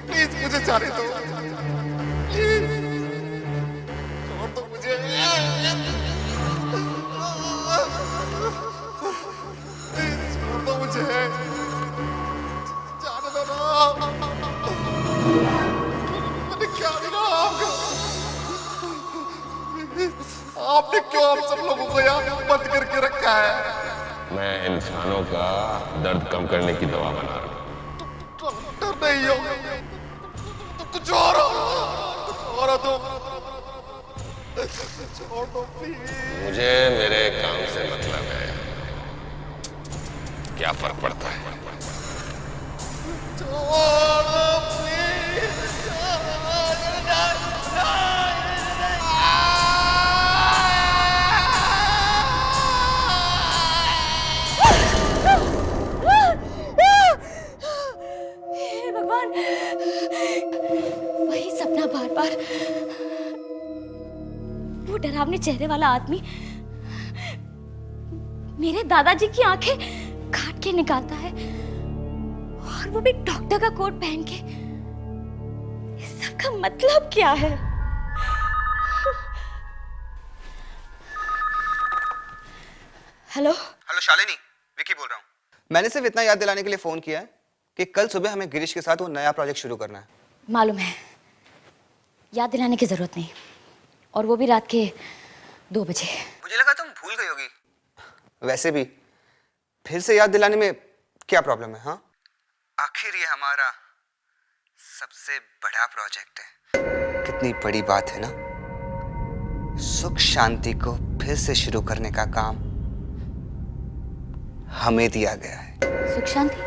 Please मुझे जाने दो, छोड़ दो मुझे, छोड़ दो मुझे, जाने दो ना। मैंने क्या किया आपको? आपने क्यों हम सब लोगों को यहाँ बंद करके रखा है? मैं इंसानों का दर्द कम करने की दवा बना रहा हूँ। डर नहीं हो, कुछ और हो, छोड़ दो प्लीज। मुझे मेरे काम से मतलब है, क्या फर्क पड़ता है? छोड़ दो प्लीज। हे भगवान, वही सपना बार बार। वो डरावने चेहरे वाला आदमी मेरे दादाजी की आंखें काट के निकालता है, और वो भी डॉक्टर का कोट पहन के। इस सब का मतलब क्या है? हेलो हेलो शालिनी, विकी बोल रहा हूँ। मैंने सिर्फ इतना याद दिलाने के लिए फोन किया है कि कल सुबह हमें गिरीश के साथ वो नया प्रोजेक्ट शुरू करना है। मालूम है, याद दिलाने की जरूरत नहीं, और वो भी रात के 2 बजे। मुझे लगा तुम भूल गई होगी। वैसे भी फिर से याद दिलाने में क्या प्रॉब्लम है? हाँ, आखिर ये हमारा सबसे बड़ा प्रोजेक्ट है। कितनी बड़ी बात है ना, सुख शांति को फिर से शुरू करने का काम हमें दिया गया है। सुख शांति?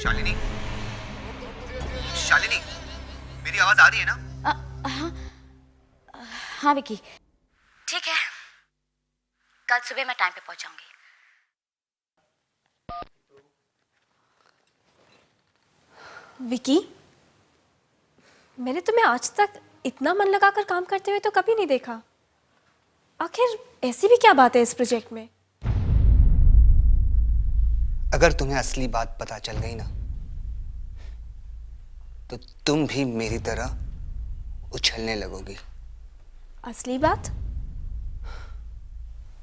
शालिनी, शालिनी, मेरी आवाज आ रही है ना? हाँ हाँ विकी, ठीक है, कल सुबह मैं टाइम पे पहुंचाऊंगी। विकी, मैंने तुम्हें आज तक इतना मन लगाकर काम करते हुए तो कभी नहीं देखा। आखिर ऐसी भी क्या बात है इस प्रोजेक्ट में? अगर तुम्हें असली बात पता चल गई ना, तो तुम भी मेरी तरह उछलने लगोगी। असली बात?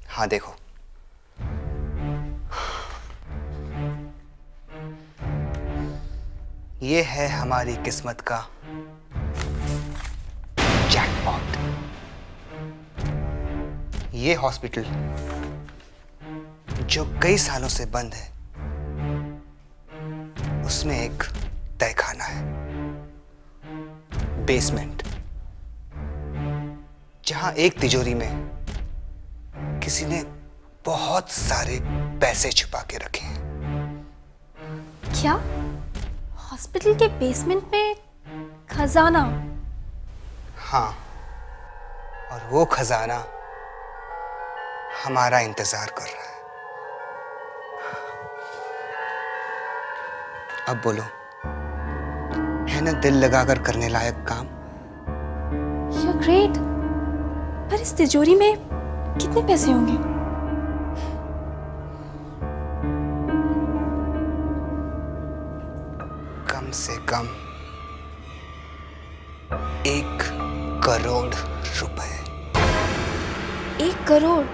हाँ देखो, ये है हमारी किस्मत का जैकपॉट। ये हॉस्पिटल जो कई सालों से बंद है, उसमें एक तहखाना है, बेसमेंट, जहां एक तिजोरी में किसी ने बहुत सारे पैसे छुपा के रखे हैं। क्या? हॉस्पिटल के बेसमेंट में खजाना? हाँ, और वो खजाना हमारा इंतजार कर रहा है। अब बोलो, है ना दिल लगाकर करने लायक काम? You're great। पर इस तिजोरी में कितने पैसे होंगे? कम से कम 1 करोड़ रुपए। 1 करोड़?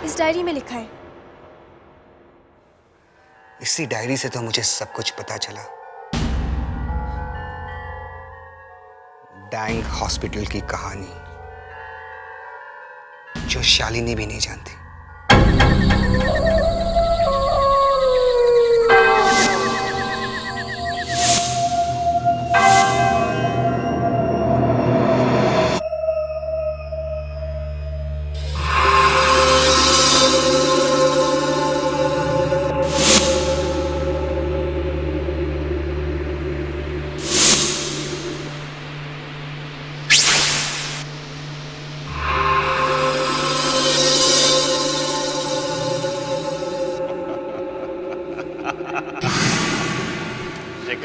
इस डायरी में लिखा है। इसी डायरी से तो मुझे सब कुछ पता चला। डैंग हॉस्पिटल की कहानी जो शालिनी भी नहीं जानती।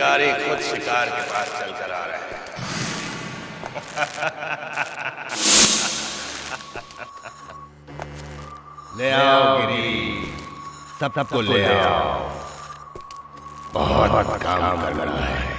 शिकारी खुद शिकार के पास चलकर आ रहे हैं। ले आओ गिरी, सबको ले आओ। बहुत काम करना है।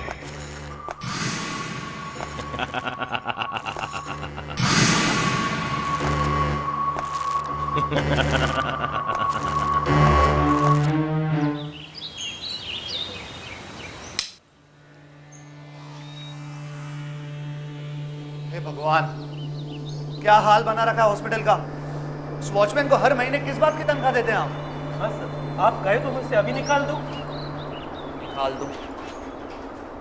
हे भगवान, क्या हाल बना रखा है हॉस्पिटल का। उस वॉचमैन को हर महीने किस बात की तनख्वाह देते हैं आप? हाँ सर, आप कहे तो मुझसे अभी निकाल दो। निकाल दूं?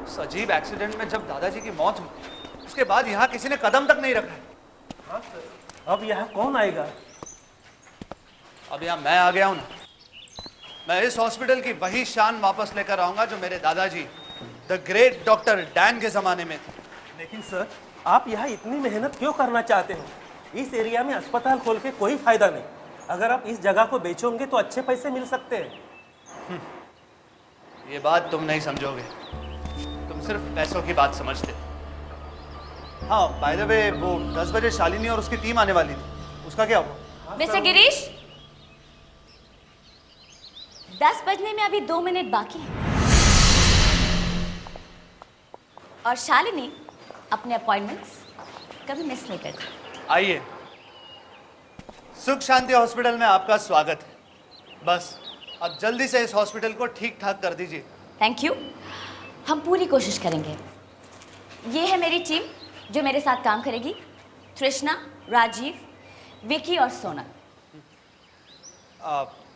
उस अजीब एक्सीडेंट में जब दादाजी की मौत हुई, उसके बाद यहाँ किसी ने कदम तक नहीं रखा है। हाँ सर, अब यहाँ कौन आएगा? अब यहाँ मैं आ गया हूँ ना, मैं इस हॉस्पिटल की वही शान वापस लेकर आऊंगा जो मेरे दादाजी द ग्रेट डॉक्टर डैन के जमाने में थी। लेकिन सर, आप यहाँ इतनी मेहनत क्यों करना चाहते हो? इस एरिया में अस्पताल खोल के कोई फायदा नहीं। अगर आप इस जगह को बेचोगे तो अच्छे पैसे मिल सकते हैं। ये बात तुम नहीं समझोगे, तुम सिर्फ पैसों की बात समझते। हाँ, बाय द वे, वो 10 बजे शालिनी और उसकी टीम आने वाली थी, उसका क्या हुआ? मिस्टर गिरीश, 10 बजने में अभी 2 मिनट बाकी है और शालिनी अपने अपॉइंटमेंट्स कभी मिस नहीं करती। आइए, सुख शांति हॉस्पिटल में आपका स्वागत है। बस अब जल्दी से इस हॉस्पिटल को ठीक ठाक कर दीजिए। थैंक यू, हम पूरी कोशिश करेंगे। ये है मेरी टीम जो मेरे साथ काम करेगी, तृष्णा, राजीव, विकी और सोनल।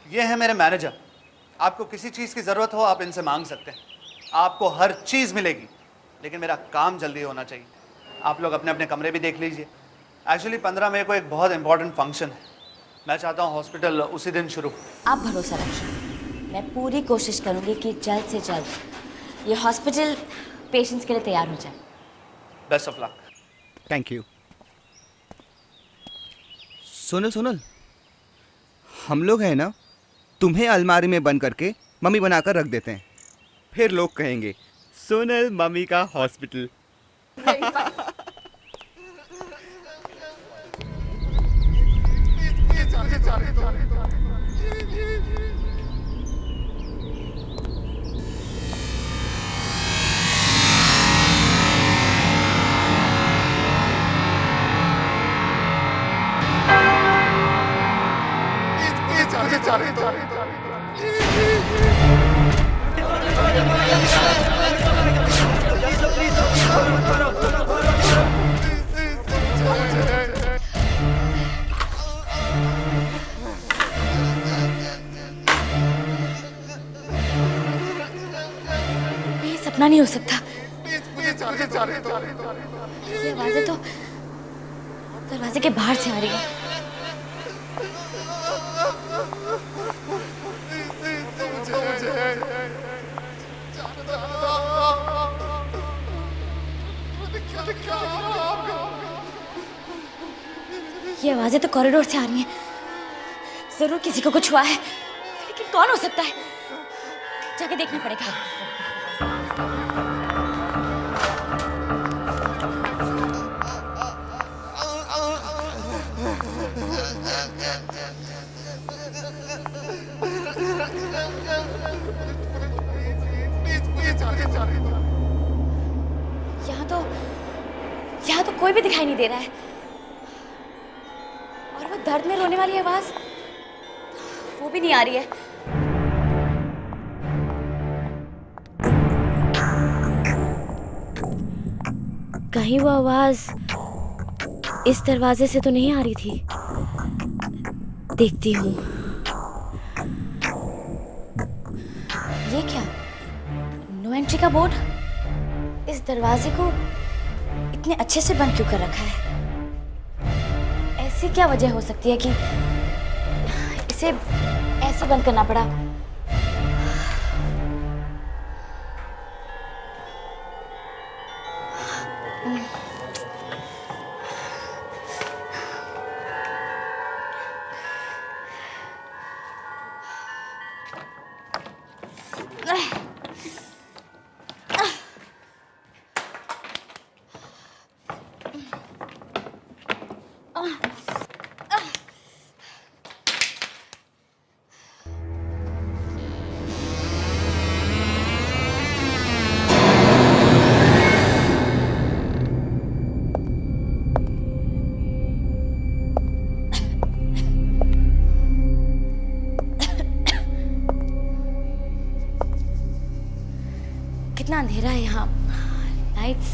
ये है मेरे मैनेजर। आपको किसी चीज़ की ज़रूरत हो आप इनसे मांग सकते हैं, आपको हर चीज़ मिलेगी, लेकिन मेरा काम जल्दी होना चाहिए। आप लोग अपने अपने कमरे भी देख लीजिए। एक्चुअली 15 मई को एक बहुत इंपॉर्टेंट फंक्शन है, मैं चाहता हूँ हॉस्पिटल उसी दिन शुरू। आप भरोसा रखिए, मैं पूरी कोशिश करूंगी कि जल्द से जल्द ये हॉस्पिटल पेशेंट्स के लिए तैयार हो जाए। Best of luck. Thank you. Sonal, हम लोग हैं ना, तुम्हें अलमारी में बंद करके मम्मी बनाकर रख देते हैं, फिर लोग कहेंगे सोनल मम्मी का हॉस्पिटल। ये सपना नहीं हो सकता। ये आवाजें तो दरवाजे के बाहर से आ रही है। ये आवाजें तो कॉरिडोर से आ रही हैं। जरूर किसी को कुछ हुआ है, लेकिन कौन हो सकता है? जाके देखना पड़ेगा। यहाँ तो कोई भी दिखाई नहीं दे रहा है, और वो दर्द में रोने वाली आवाज वो भी नहीं आ रही है। कहीं वो आवाज इस दरवाजे से तो नहीं आ रही थी। देखती हूँ। ये क्या? नो एंट्री का बोर्ड। इस दरवाजे को इतने अच्छे से बंद क्यों कर रखा है? ऐसी क्या वजह हो सकती है कि इसे ऐसे बंद करना पड़ा? कितना अंधेरा है यहाँ। लाइट्स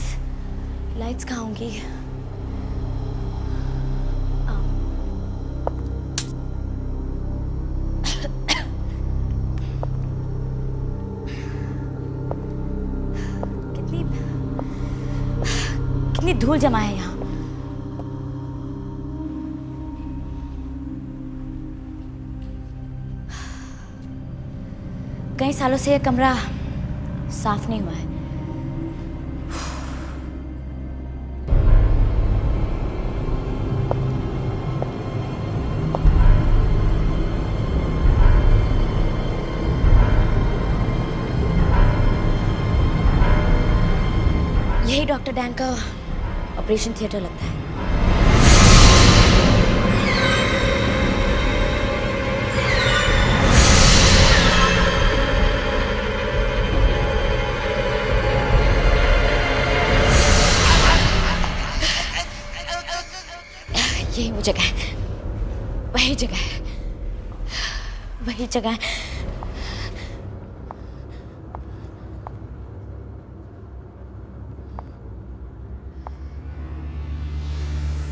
लाइट्स कहाँ होंगी? कितनी कितनी धूल जमा है यहाँ। कई सालों से यह कमरा साफ नहीं हुआ है। यही डॉक्टर डैन का ऑपरेशन थिएटर लगता है। यही वो जगह है, वही जगह है, वही जगह है।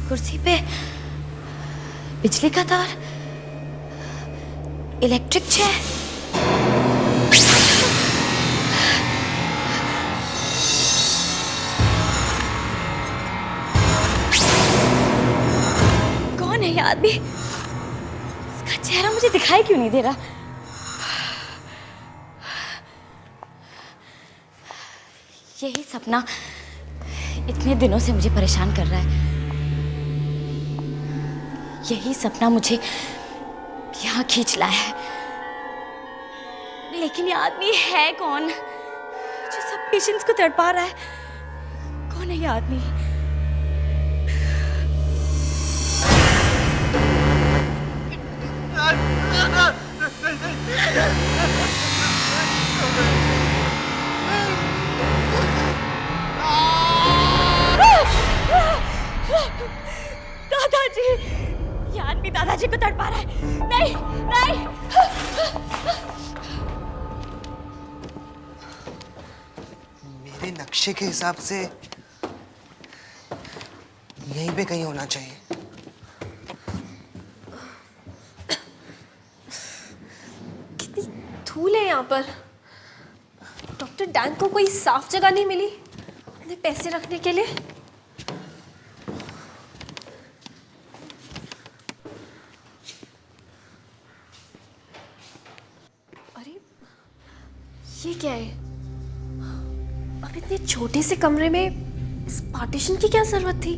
कुर्सी पे बिजली का तार, इलेक्ट्रिक चेयर। कौन है ये आदमी? इसका चेहरा मुझे दिखाई क्यों नहीं दे रहा? यही सपना इतने दिनों से मुझे परेशान कर रहा है। यही सपना मुझे यहाँ खींच लाया है। लेकिन ये आदमी है कौन जो सब पेशेंट्स को तड़पा रहा है? कौन है ये आदमी? दादाजी, ये आदमी दादाजी को तड़पा रहा है। नहीं नहीं। मेरे नक्शे के हिसाब से यहीं पे कहीं होना चाहिए। कितनी धूल है यहाँ पर। डॉक्टर डैन को कोई साफ जगह नहीं मिली अपने पैसे रखने के लिए? अरे ये क्या है? अब इतने छोटे से कमरे में इस पार्टीशन की क्या जरूरत थी?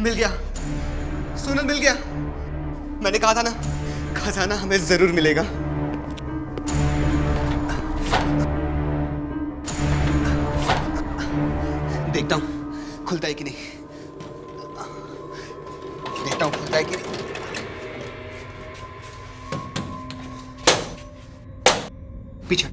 मिल गया, सोनल मिल गया। मैंने कहा था ना, खजाना हमें जरूर मिलेगा। देखता हूं खुलता है कि नहीं। देखता हूं खुलता है कि नहीं। पीछे।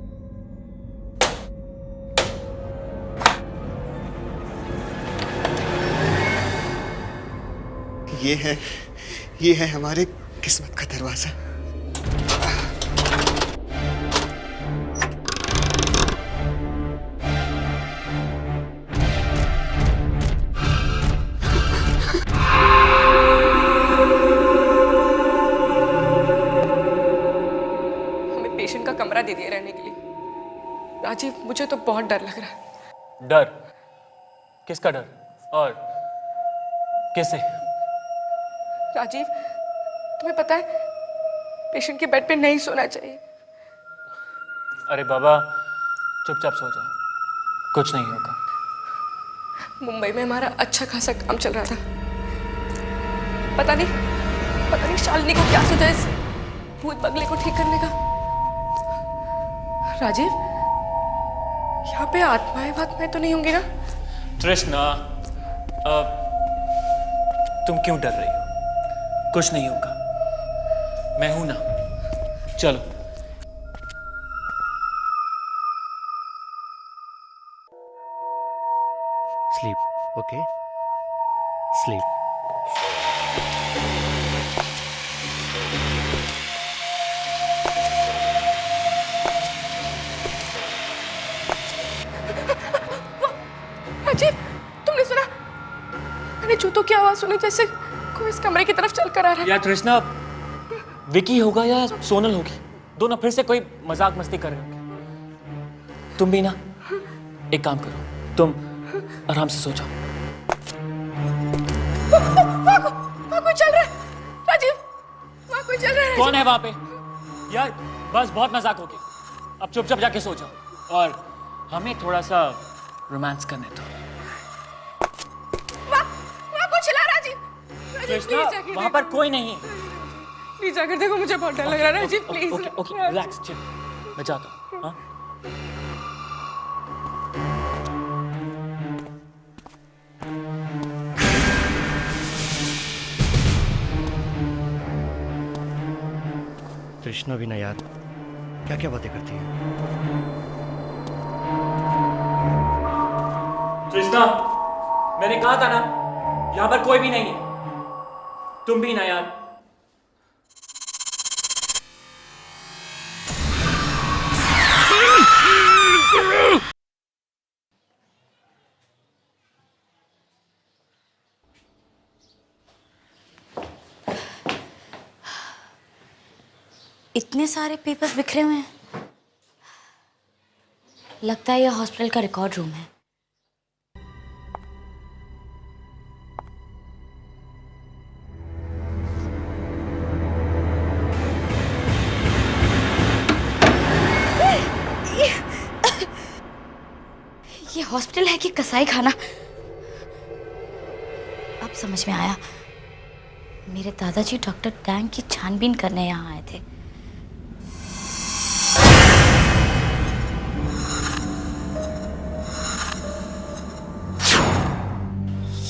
ये है हमारे किस्मत का दरवाजा। हमें पेशेंट का कमरा दे दिया रहने के लिए। राजीव, मुझे तो बहुत डर लग रहा है। डर? किसका डर और किसे? राजीव, तुम्हें पता है पेशेंट के बेड पे नहीं सोना चाहिए। अरे बाबा, चुपचाप सो जाओ, कुछ नहीं होगा। मुंबई में हमारा अच्छा खासा काम चल रहा था। पता नहीं शालिनी को क्या सोचा इस भूत बंगले को ठीक करने का। राजीव, यहाँ पे आत्माएं तो नहीं होंगी ना? तृष्णा, तुम क्यों डर रही हो? कुछ नहीं होगा, मैं हूं ना। चलो। Sleep, okay? Sleep. सुने जैसे कोई इस कमरे की तरफ चल कर आ रहा है। या कृष्णा विकी होगा या सोनल होगी, दोनों फिर से कोई मजाक मस्ती कर रहे होंगे। तुम भी ना एक काम करो, तुम आराम से सो जाओ। वहाँ कोई चल रहा है राजीव, वहाँ कोई चल रहा है। कौन है वहां पे? यार बस बहुत मजाक हो गया, अब चुपचाप जाके सो जाओ और हमें थोड़ा सा रोमांस करने दो। वहाँ कोई चिल्ला राजीव। कृष्णा वहां पर कोई नहीं है। प्लीज जाकर देखो, मुझे बहुत डर लग रहा है Rajeev, please. Okay okay relax, chill, मैं जाता हूँ। हाँ कृष्णा भी ना यार, क्या क्या बातें करती है। कृष्णा मैंने कहा था ना यहाँ पर कोई भी नहीं है, तुम भी ना यार। इतने सारे पेपर्स बिखरे हुए हैं। लगता है यह हॉस्पिटल का रिकॉर्ड रूम है। ये हॉस्पिटल है कि कसाई खाना? अब समझ में आया, मेरे दादाजी डॉक्टर डैंग की छानबीन करने यहाँ आए थे।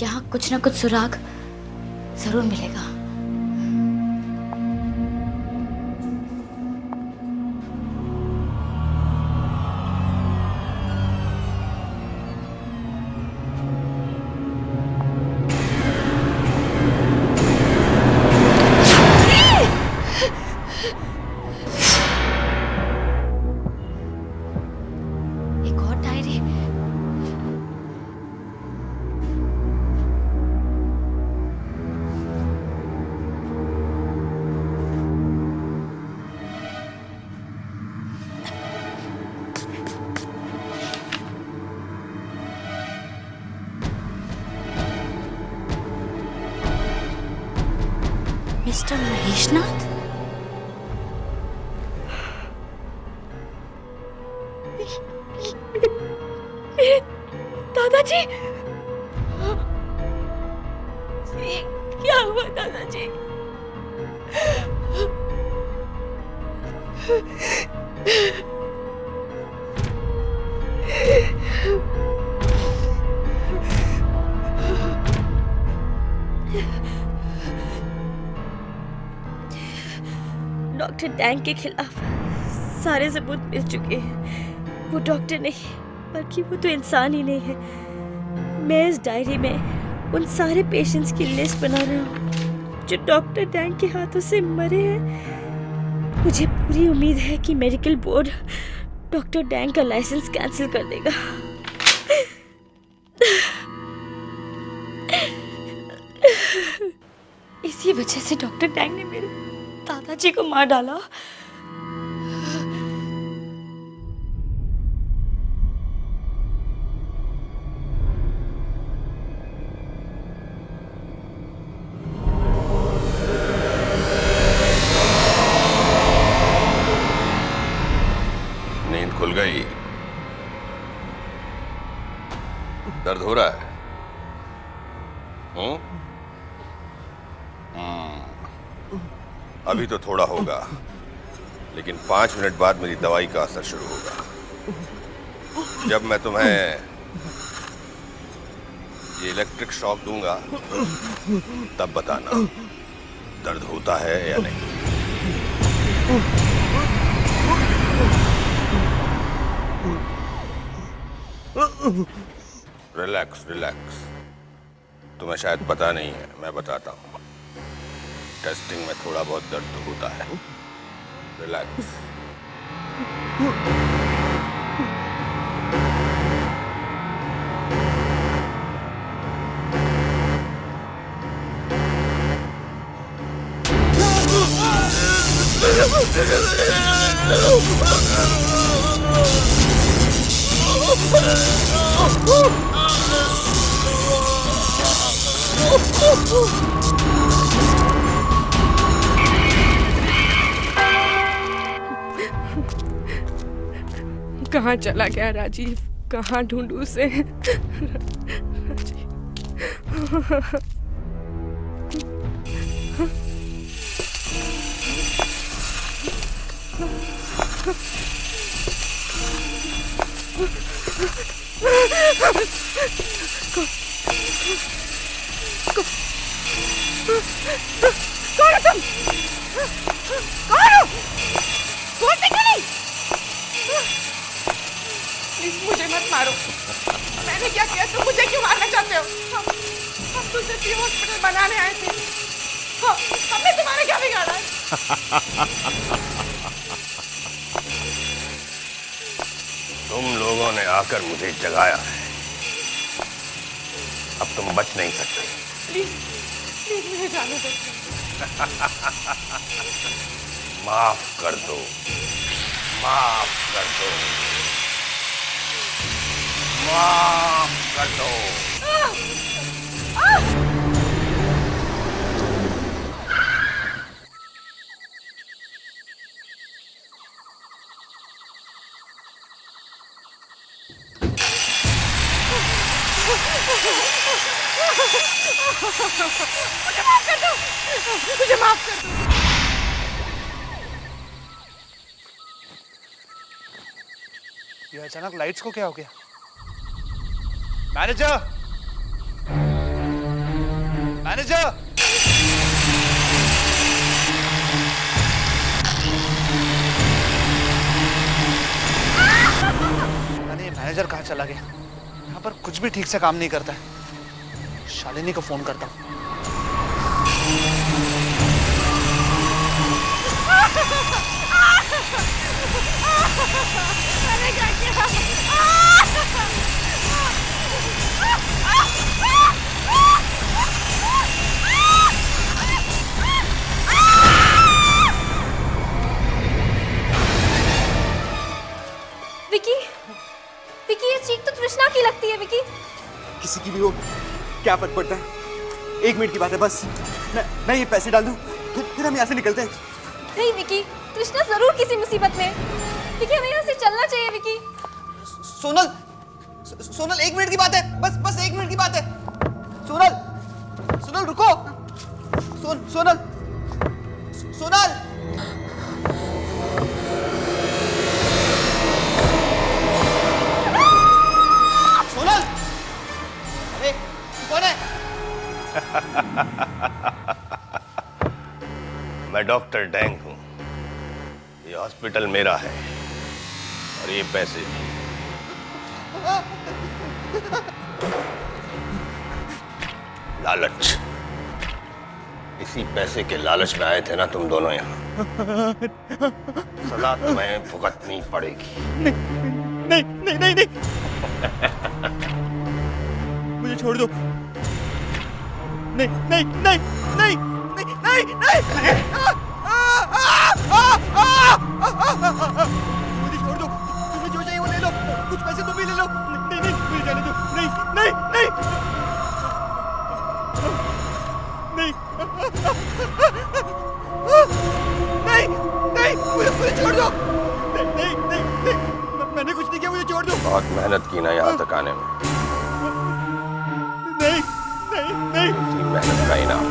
यहाँ कुछ ना कुछ सुराग जरूर मिलेगा। एक और डायरी। मिस्टर महेशनाथ? दादाजी, ये क्या हुआ दादाजी? डॉक्टर डैंग के खिलाफ सारे सबूत मिल चुके हैं। वो डॉक्टर नहीं बल्कि वो तो इंसान ही नहीं है। मैं इस डायरी में उन सारे पेशेंट्स की लिस्ट बना रहा हूँ जो डॉक्टर डैंग के हाथों से मरे हैं। मुझे पूरी उम्मीद है कि मेडिकल बोर्ड डॉक्टर डैंग का लाइसेंस कैंसिल कर देगा। इसी वजह से डॉक्टर डैंग ने मेरे दादाजी को मार डाला। नींद खुल गई? दर्द हो रहा है? अभी तो थोड़ा होगा, लेकिन 5 मिनट बाद मेरी दवाई का असर शुरू होगा। जब मैं तुम्हें ये इलेक्ट्रिक शॉक दूंगा तब बताना दर्द होता है या नहीं। रिलैक्स रिलैक्स, तुम्हें शायद पता नहीं है, मैं बताता हूँ। टेस्टिंग में थोड़ा बहुत दर्द तो होता है। रिलैक्स। कहाँ चला गया राजीव? कहाँ ढूंढूं उसे? कौन हो तुम? कौन हो? बोलते क्यों नहीं? प्लीज मुझे मत मारो। मैंने क्या किया? तुम मुझे क्यों मारना चाहते हो? हम तुझे फ्री हॉस्पिटल बनाने आए थे। हमने तुम्हारा क्या बिगाड़ा है? तुम लोगों ने आकर मुझे जगाया है। अब तुम बच नहीं सकते। प्लीज प्लीज मुझे जाने दो। माफ कर दो, माफ कर दो, माफ कर दो। मुझे माफ कर दो, मुझे माफ कर दो। ये अचानक लाइट्स को क्या हो गया? मैनेजर, मैनेजर, अरे मैनेजर कहाँ चला गया? यहाँ पर कुछ भी ठीक से काम नहीं करता है। शालिनी को फोन करता हूँ। मैंने क्या किया? विकी, विकी ये चीख तो तृष्णा की लगती है। विकी, किसी की भी हो, क्या फर्क पड़ता है? 1 मिनट की बात है बस। मैं ये पैसे डाल दूं, फिर हम यहाँ से निकलते हैं। नहीं विकी, तृष्णा जरूर किसी मुसीबत में। विकी हमें यहाँ से चलना चाहिए। विकी, सोनल, सोनल 1 मिनट की बात है, बस 1 मिनट की बात है। सोनल, सोनल रुको। सोनल, सोनल। सोनल, अरे कौन है? मैं डॉक्टर डैंग हूं। ये हॉस्पिटल मेरा है और ये पैसे भी। लालच, इसी पैसे के लालच में आए थे ना तुम दोनों यहाँ। सजा तुम्हें भुगतनी पड़ेगी। नहीं नहीं नहीं नहीं, मुझे छोड़ दो। नहीं नहीं नहीं नहीं नहीं नहीं नहीं, मुझे छोड़ दो। तुम्हें जो चाहिए वो ले लो, कुछ पैसे तुम भी ले लो। नहीं नहीं मुझे जाने दो। नहीं नहीं नहीं नहीं नहीं नहीं, मुझे छोड़ दो। नहीं नहीं नहीं, मैंने कुछ नहीं किया, मुझे छोड़ दो। बहुत मेहनत की ना यहाँ तक आने में। नहीं नहीं नहीं, इसी मेहनत का इनाम।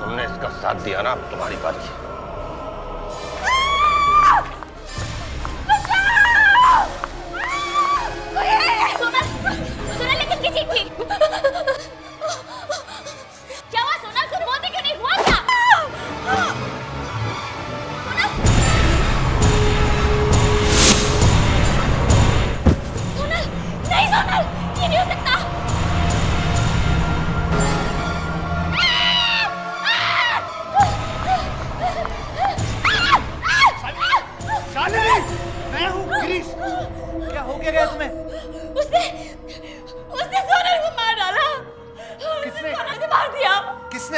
तुमने इसका साथ दिया ना, अब तुम्हारी बारी है। सोनल लेकिन किसी थी। क्या हुआ सोनल? तुम बोलते क्यों नहीं? हुआ क्या? सोनल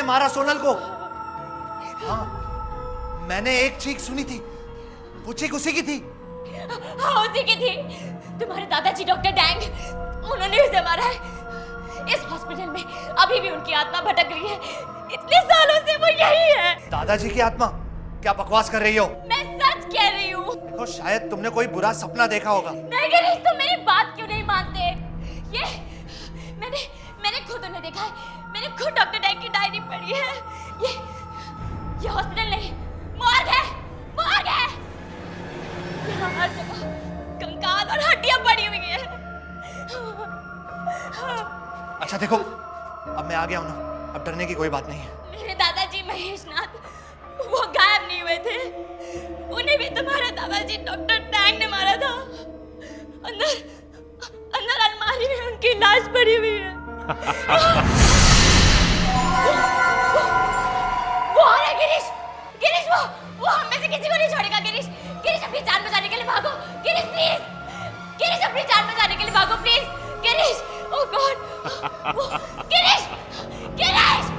किसने मारा सोनल को? हाँ, मैंने एक चीख सुनी थी, वो चीख उसी की थी। हाँ उसी की थी। तुम्हारे दादाजी डॉक्टर डैंग, उन्होंने उसे मारा है। इस हॉस्पिटल में अभी भी उनकी आत्मा भटक रही है। इतने सालों से वो यही है। दादाजी की आत्मा? क्या बकवास कर रही हो? मैं सच कह रही हूँ। देखो, शायद तुमने कोई बुरा सपना देखा होगा। नहीं गिरीश, तुम मेरी बात क्यों नहीं मानते? ये मैंने खुद उन्हें देखा है। मैंने खुद डॉक्टर डैंग की डायरी पढ़ी है। ये हॉस्पिटल नहीं, मॉर्ग है, मॉर्ग है। यहाँ हर जगह कंकाल और हड्डियां पड़ी हुई हैं। अच्छा देखो, अब मैं आ गया हूं ना, अब डरने की कोई बात नहीं है। मेरे दादाजी महेशनाथ, वो गायब नहीं हुए थे। उन्हें भी तुम्हारे दादाजी डॉक्टर टैंग ने मारा था। अंदर अलमारी में उनकी लाश पड़ी हुई है। वो आ रहा है गिरीश, गिरीश वो हम में से किसी को नहीं छोड़ेगा। गिरीश, गिरीश अपनी जान बचाने के लिए भागो। गिरीश प्लीज, गिरीश अपनी जान बचाने के लिए भागो please. Girish, oh God, Girish, Girish.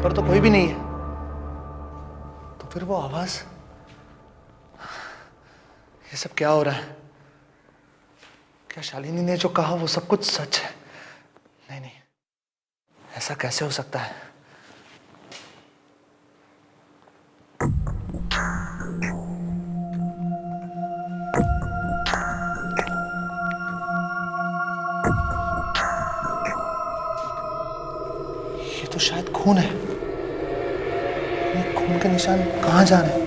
पर तो कोई भी नहीं है, तो फिर वो आवाज, ये सब क्या हो रहा है? क्या शालिनी ने जो कहा वो सब कुछ सच है? नहीं नहीं, ऐसा कैसे हो सकता है? ये तो शायद खून है। ये खून के निशान कहाँ जा रहे हैं?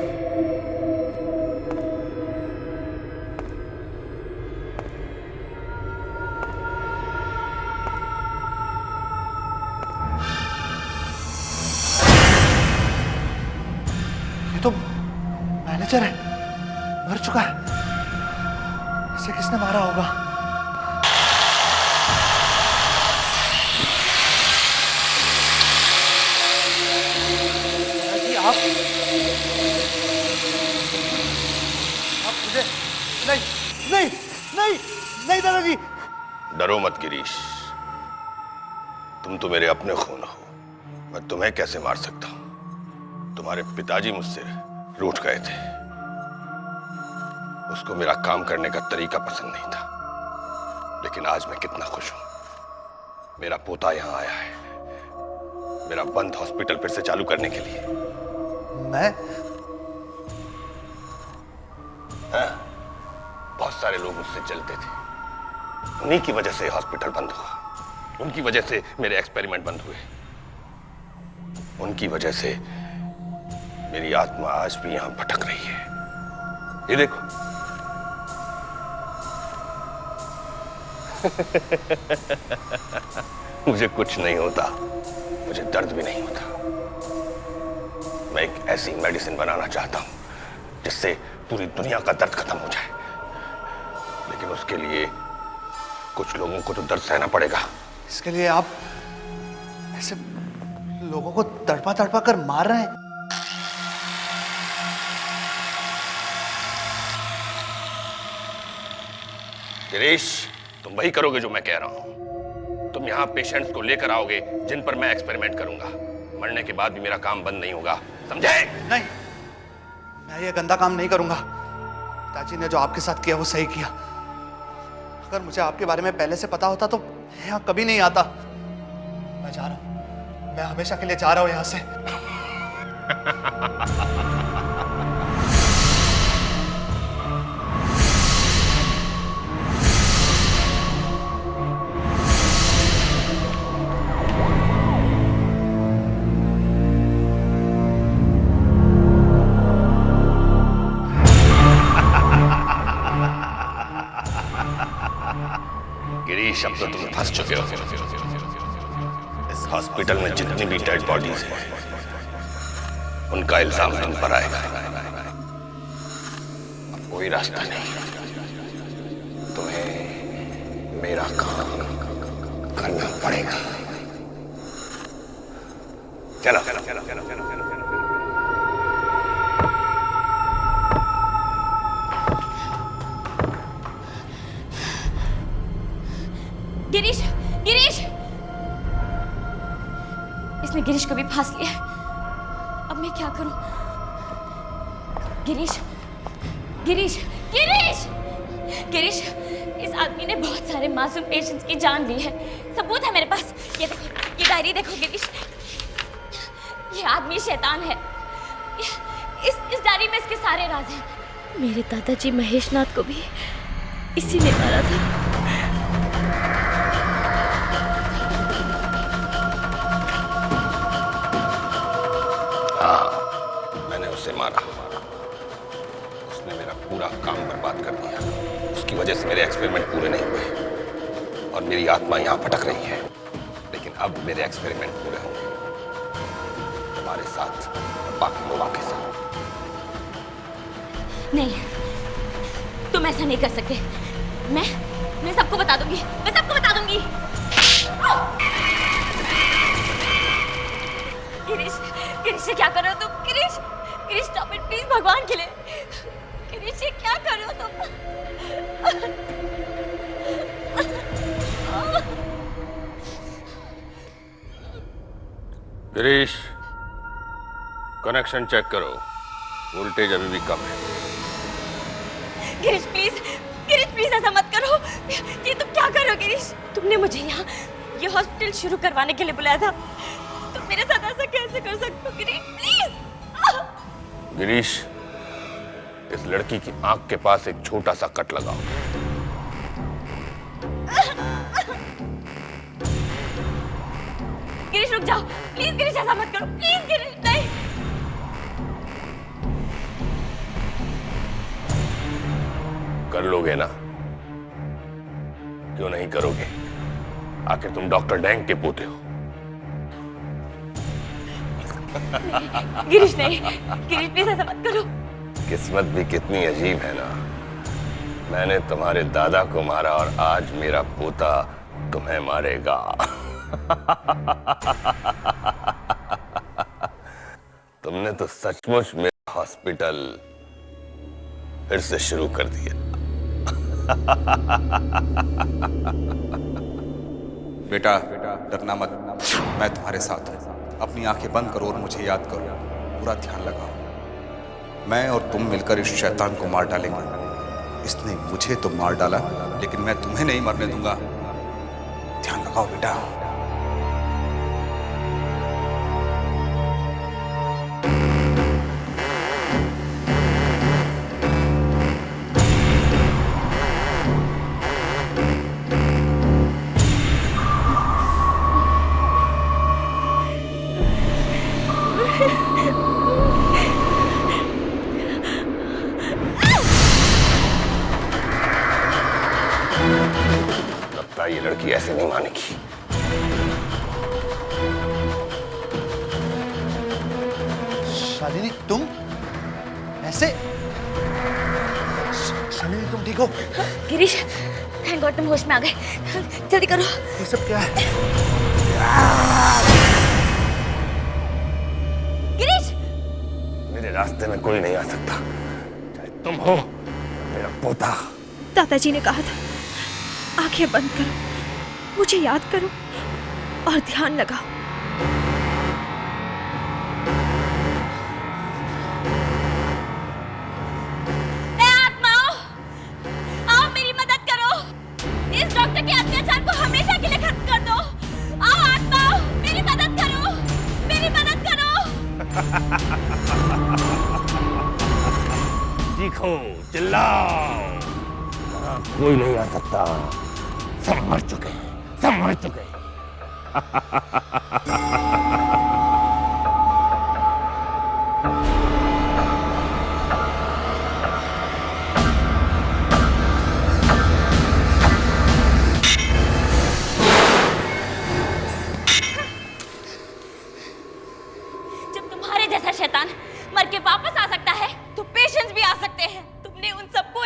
ये तो मैनेजर है, मर चुका है। इसे किसने मारा होगा? आप मुझे नहीं नहीं नहीं नहीं दादाजी। डरो मत गिरीश, तुम तो मेरे अपने खून हो। मैं तुम्हें कैसे मार सकता हूं? तुम्हारे पिताजी मुझसे रूठ गए थे। उसको मेरा काम करने का तरीका पसंद नहीं था, लेकिन आज मैं कितना खुश हूं। मेरा पोता यहां आया है, मेरा बंद हॉस्पिटल फिर से चालू करने के लिए। मैं? हाँ, बहुत सारे लोग मुझसे जलते थे। उन्हीं की वजह से हॉस्पिटल बंद हुआ, उनकी वजह से मेरे एक्सपेरिमेंट बंद हुए, उनकी वजह से मेरी आत्मा आज भी यहां भटक रही है। ये देखो। मुझे कुछ नहीं होता, मुझे दर्द भी नहीं होता। मैं एक ऐसी मेडिसिन बनाना चाहता हूं जिससे पूरी दुनिया का दर्द खत्म हो जाए, लेकिन उसके लिए कुछ लोगों को तो दर्द सहना पड़ेगा। इसके लिए आप ऐसे लोगों को तड़पा तड़पा कर मार रहे हैं? गिरीश, तुम वही करोगे जो मैं कह रहा हूं। तुम यहां पेशेंट्स को लेकर आओगे जिन पर मैं एक्सपेरिमेंट करूंगा। मरने के बाद भी मेरा काम बंद नहीं होगा, समझे? नहीं, मैं ये गंदा काम नहीं करूंगा। पिताजी ने जो आपके साथ किया वो सही किया। अगर मुझे आपके बारे में पहले से पता होता तो यहाँ कभी नहीं आता। मैं जा रहा हूं, मैं हमेशा के लिए जा रहा हूं यहां से। गिरीश, अब तो तुम फंस चुके हो। इस हॉस्पिटल में जितनी भी डेड बॉडीज हैं, उनका इल्जाम तुम पर आएगा। अब कोई रास्ता नहीं। तुम्हें मेरा काम करना पड़ेगा। चलो चलो चलो चलो चलो चलो चलो। गिरीश, गिरीश! इसने गिरीश को भी फांस लिया है। अब मैं क्या करूं? गिरीश, गिरीश, गिरीश! गिरीश, इस आदमी ने बहुत सारे मासूम पेशेंट्स की जान ली है। सबूत है मेरे पास। ये देखो, ये डायरी देखो गिरीश। ये आदमी शैतान है। इस डायरी में इसके सारे राज हैं। मेरे दादाजी महेश नाथ को भी इसी ने मारा था। मैंने उसे मारा। उसने मेरा पूरा काम बर्बाद कर दिया। उसकी वजह से मेरे एक्सपेरिमेंट पूरे नहीं हुए और मेरी आत्मा यहाँ भटक रही है। लेकिन अब मेरे एक्सपेरिमेंट पूरे होंगे, तुम्हारे साथ, बाकी लोगों के साथ। नहीं, तुम ऐसा नहीं कर सकते। मैं सबको बता दूंगी। मैं सबको बता दूंगी। गिरीश, गिरीश से क्या कर रहे हो तुम? Girish, Girish stop it please, भगवान के लिए। गिरीश ये क्या कर रहे हो तुम? गिरीश, कनेक्शन चेक करो। वोल्टेज अभी भी कम है। गिरीश प्लीज, गिरीश प्लीज ऐसा मत करो। ये तुम क्या कर रहे हो गिरीश? तुमने मुझे यहाँ ये हॉस्पिटल शुरू करवाने के लिए बुलाया था। तुम मेरे साथ ऐसा कैसे कर सकते हो गिरीश? प्लीज। गिरीश, इस लड़की की आंख के पास एक छोटा सा कट लगाओ। गिरीश रुक जाओ प्लीज। गिरीश ऐसा मत करो प्लीज। गिरीश नहीं। कर लोगे ना? क्यों नहीं करोगे? आखिर तुम डॉक्टर डैंग के पोते हो। गिरीश नहीं, गिरीश प्लीज ऐसा मत करो। किस्मत भी कितनी अजीब है ना। मैंने तुम्हारे दादा को मारा और आज मेरा पोता तुम्हें मारेगा। तुमने तो सचमुच मेरा हॉस्पिटल फिर से शुरू कर दिया। बेटा डरना मत, मैं तुम्हारे साथ हूं। अपनी आंखें बंद करो और मुझे याद करो। पूरा ध्यान लगाओ। मैं और तुम मिलकर इस शैतान को मार डालेंगे। इसने मुझे तो मार डाला, लेकिन मैं तुम्हें नहीं मरने दूंगा। ध्यान लगाओ बेटा। लगता है ये लड़की ऐसे नहीं मानेगी। शालिनी तुम ऐसे? शालिनी तुम ठीक हो? गिरीश, थैंक गॉड तुम होश में आ गए। जल्दी करो। ये सब क्या है? गिरीश! मेरे रास्ते में कोई नहीं आ सकता, चाहे तुम हो मेरा पोता। दादाजी ने कहा था आंखें बंद करो, मुझे याद करो और ध्यान लगाओ। आत्माओं, आओ मेरी मदद करो। इस डॉक्टर के अत्याचार को हमेशा के लिए खत्म कर दो। आओ आत्माओं, मेरी मदद करो, मेरी मदद करो। चीखो, चिल्लाओ, यहाँ कोई नहीं आ सकता। सब मर चुके, सब मर चुके। जब तुम्हारे जैसा शैतान मर के वापस आ सकता है, तो पेशेंट्स भी आ सकते हैं। तुमने उन सबको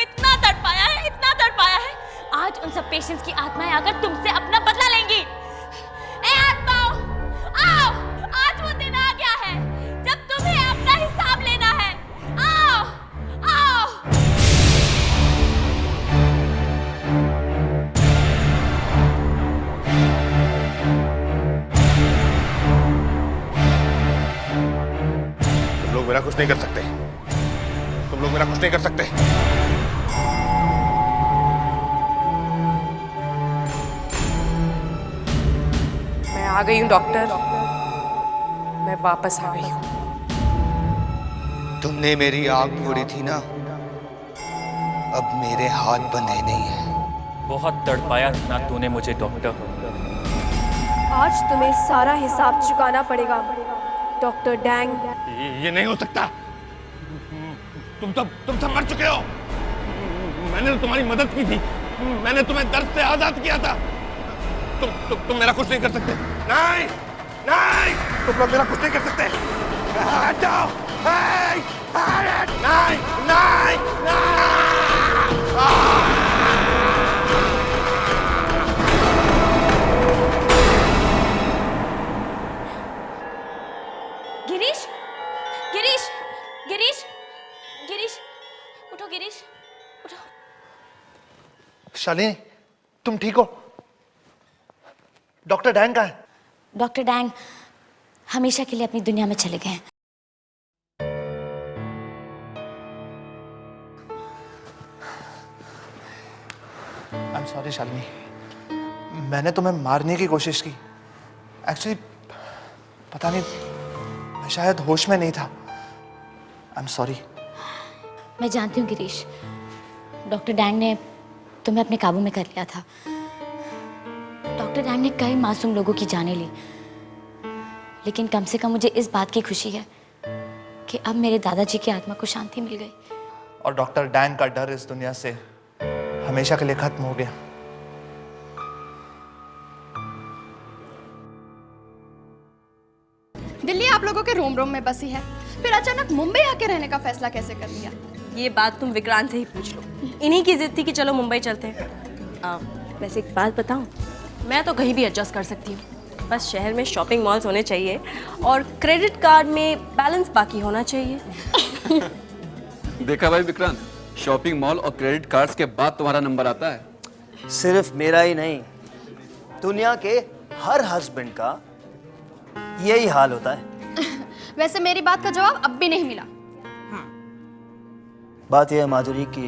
पेशेंट्स की आत्माएं आकर तुमसे अपना बदला लेंगी। ए आत्माओं, आओ, आज वो दिन आ गया है जब तुम्हें अपना हिसाब लेना है। आओ, आओ। तुम लोग मेरा कुछ नहीं कर सकते, तुम लोग मेरा कुछ नहीं कर सकते। मैं आ गई हूँ डॉक्टर, मैं वापस आ गई हूँ। तुमने मेरी आग फोड़ी थी ना, अब मेरे हाथ बंधे नहीं है। बहुत तड़पाया ना तूने मुझे डॉक्टर। आज तुम्हें सारा हिसाब चुकाना पड़ेगा डॉक्टर डैंग। ये नहीं हो सकता। तुम सब मर चुके हो। मैंने तो तुम्हारी मदद की थी, मैंने तुम्हें दर्द से आजाद किया था। तुम मेरा कुछ नहीं कर सकते। नहीं, नहीं, तुम लोग मेरा कुछ नहीं कर सकते। हट जाओ। नहीं, नहीं, नहीं, गिरीश, गिरीश, गिरीश, गिरीश, उठो गिरीश, उठो। शालिनी, तुम ठीक हो? डॉक्टर डैंग कहाँ है? डॉक्टर डैंग हमेशा के लिए अपनी दुनिया में चले गए हैं। आई एम सॉरी शालिनी, मैंने तुम्हें मारने की कोशिश की। एक्चुअली पता नहीं, मैं शायद होश में नहीं था। I am sorry. मैं जानती हूँ गिरीश, डॉक्टर डैंग ने तुम्हें अपने काबू में कर लिया था। डॉक्टर डैंग ने कई मासूम लोगों की जानें ली, लेकिन कम से कम मुझे इस बात की खुशी है कि अब मेरे दादाजी की आत्मा को शांति मिल गई। और डॉक्टर डैंग का डर इस दुनिया से हमेशा के लिए खत्म हो गया। दिल्ली आप लोगों के रोम रोम में बसी है, फिर अचानक मुंबई आके रहने का फैसला कैसे कर लिया? ये बात तुम विक्रांत से ही पूछ लो। इन्हीं की जिद थी कि चलो मुंबई चलते हैं। वैसे एक बात बताऊं, मैं तो कहीं भी एडजस्ट कर सकती हूँ, बस शहर में शॉपिंग मॉल्स होने चाहिए और क्रेडिट कार्ड में बैलेंस बाकी होना चाहिए। देखा भाई विक्रांत, शॉपिंग मॉल और क्रेडिट कार्ड्स के बाद तुम्हारा नंबर आता है। सिर्फ मेरा ही नहीं, दुनिया के हर हस्बैंड का यही हाल होता है। वैसे मेरी बात का जवाब अब भी नहीं मिला। बात यह है माधुरी कि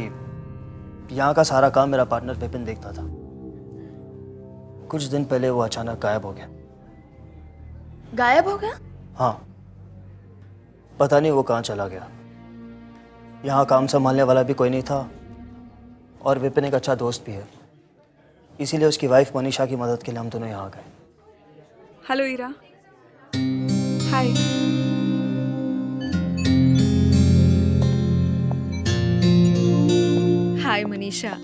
यहाँ का सारा काम मेरा पार्टनर विपिन देखता था। कुछ दिन पहले वो अचानक गायब हो गया। गायब हो गया? हाँ, पता नहीं वो कहाँ चला गया। यहाँ काम संभालने वाला भी कोई नहीं था और विपिन एक अच्छा दोस्त भी है, इसीलिए उसकी वाइफ मनीषा की मदद के लिए हम दोनों यहाँ गए। Hello Ira. Hi. Hi Manisha,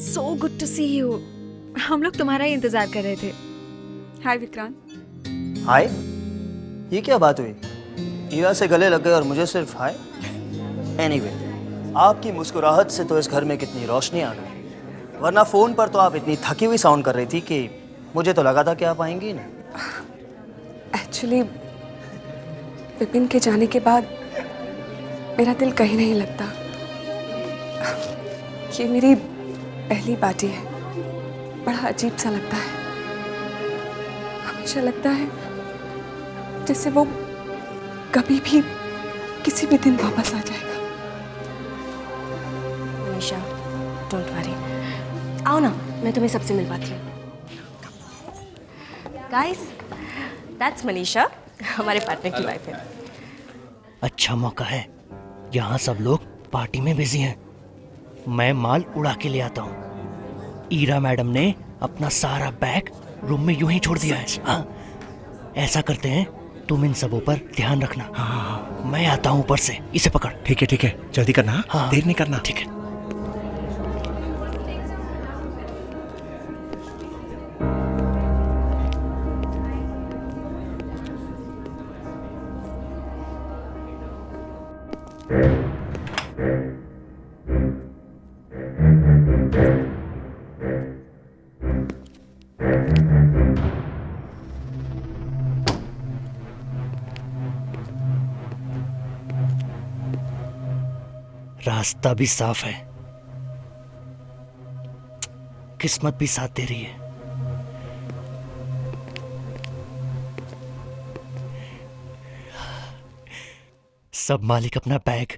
so good to see you. हम लोग तुम्हारा ही इंतजार कर रहे थे। हाय विक्रांत। हाय? ये क्या बात हुई? ईरा से गले लग गए और मुझे सिर्फ हाय? एनीवे, आपकी मुस्कुराहट से तो इस घर में कितनी रोशनी आ गई, वरना फोन पर तो आप इतनी थकी हुई साउंड कर रही थी कि मुझे तो लगा था कि आप आएंगी ना। एक्चुअली विपिन के जाने के बाद मेरा दिल कहीं नहीं लगता। ये मेरी पहली पार्टी है, बड़ा अजीब सा लगता है। हमेशा लगता है जैसे वो कभी भी किसी भी दिन वापस आ जाएगा। मनीषा, डोंट वरी, आओ ना, मैं तुम्हें सबसे मिलवाती हूँ। गाइस, दैट्स मनीषा, हमारे पार्टनर की वाइफ है। अच्छा मौका है, यहाँ सब लोग पार्टी में बिजी हैं। मैं माल उड़ा के ले आता हूँ। ईरा मैडम ने अपना सारा बैग रूम में यूं ही छोड़ दिया है। हाँ, ऐसा करते हैं, तुम इन सबों पर ध्यान रखना। हाँ, मैं आता हूँ ऊपर से। इसे पकड़। ठीक है, जल्दी करना। हाँ, देर नहीं करना। ठीक है। रास्ता भी साफ है, किस्मत भी साथ दे रही है। सब मालिक अपना बैग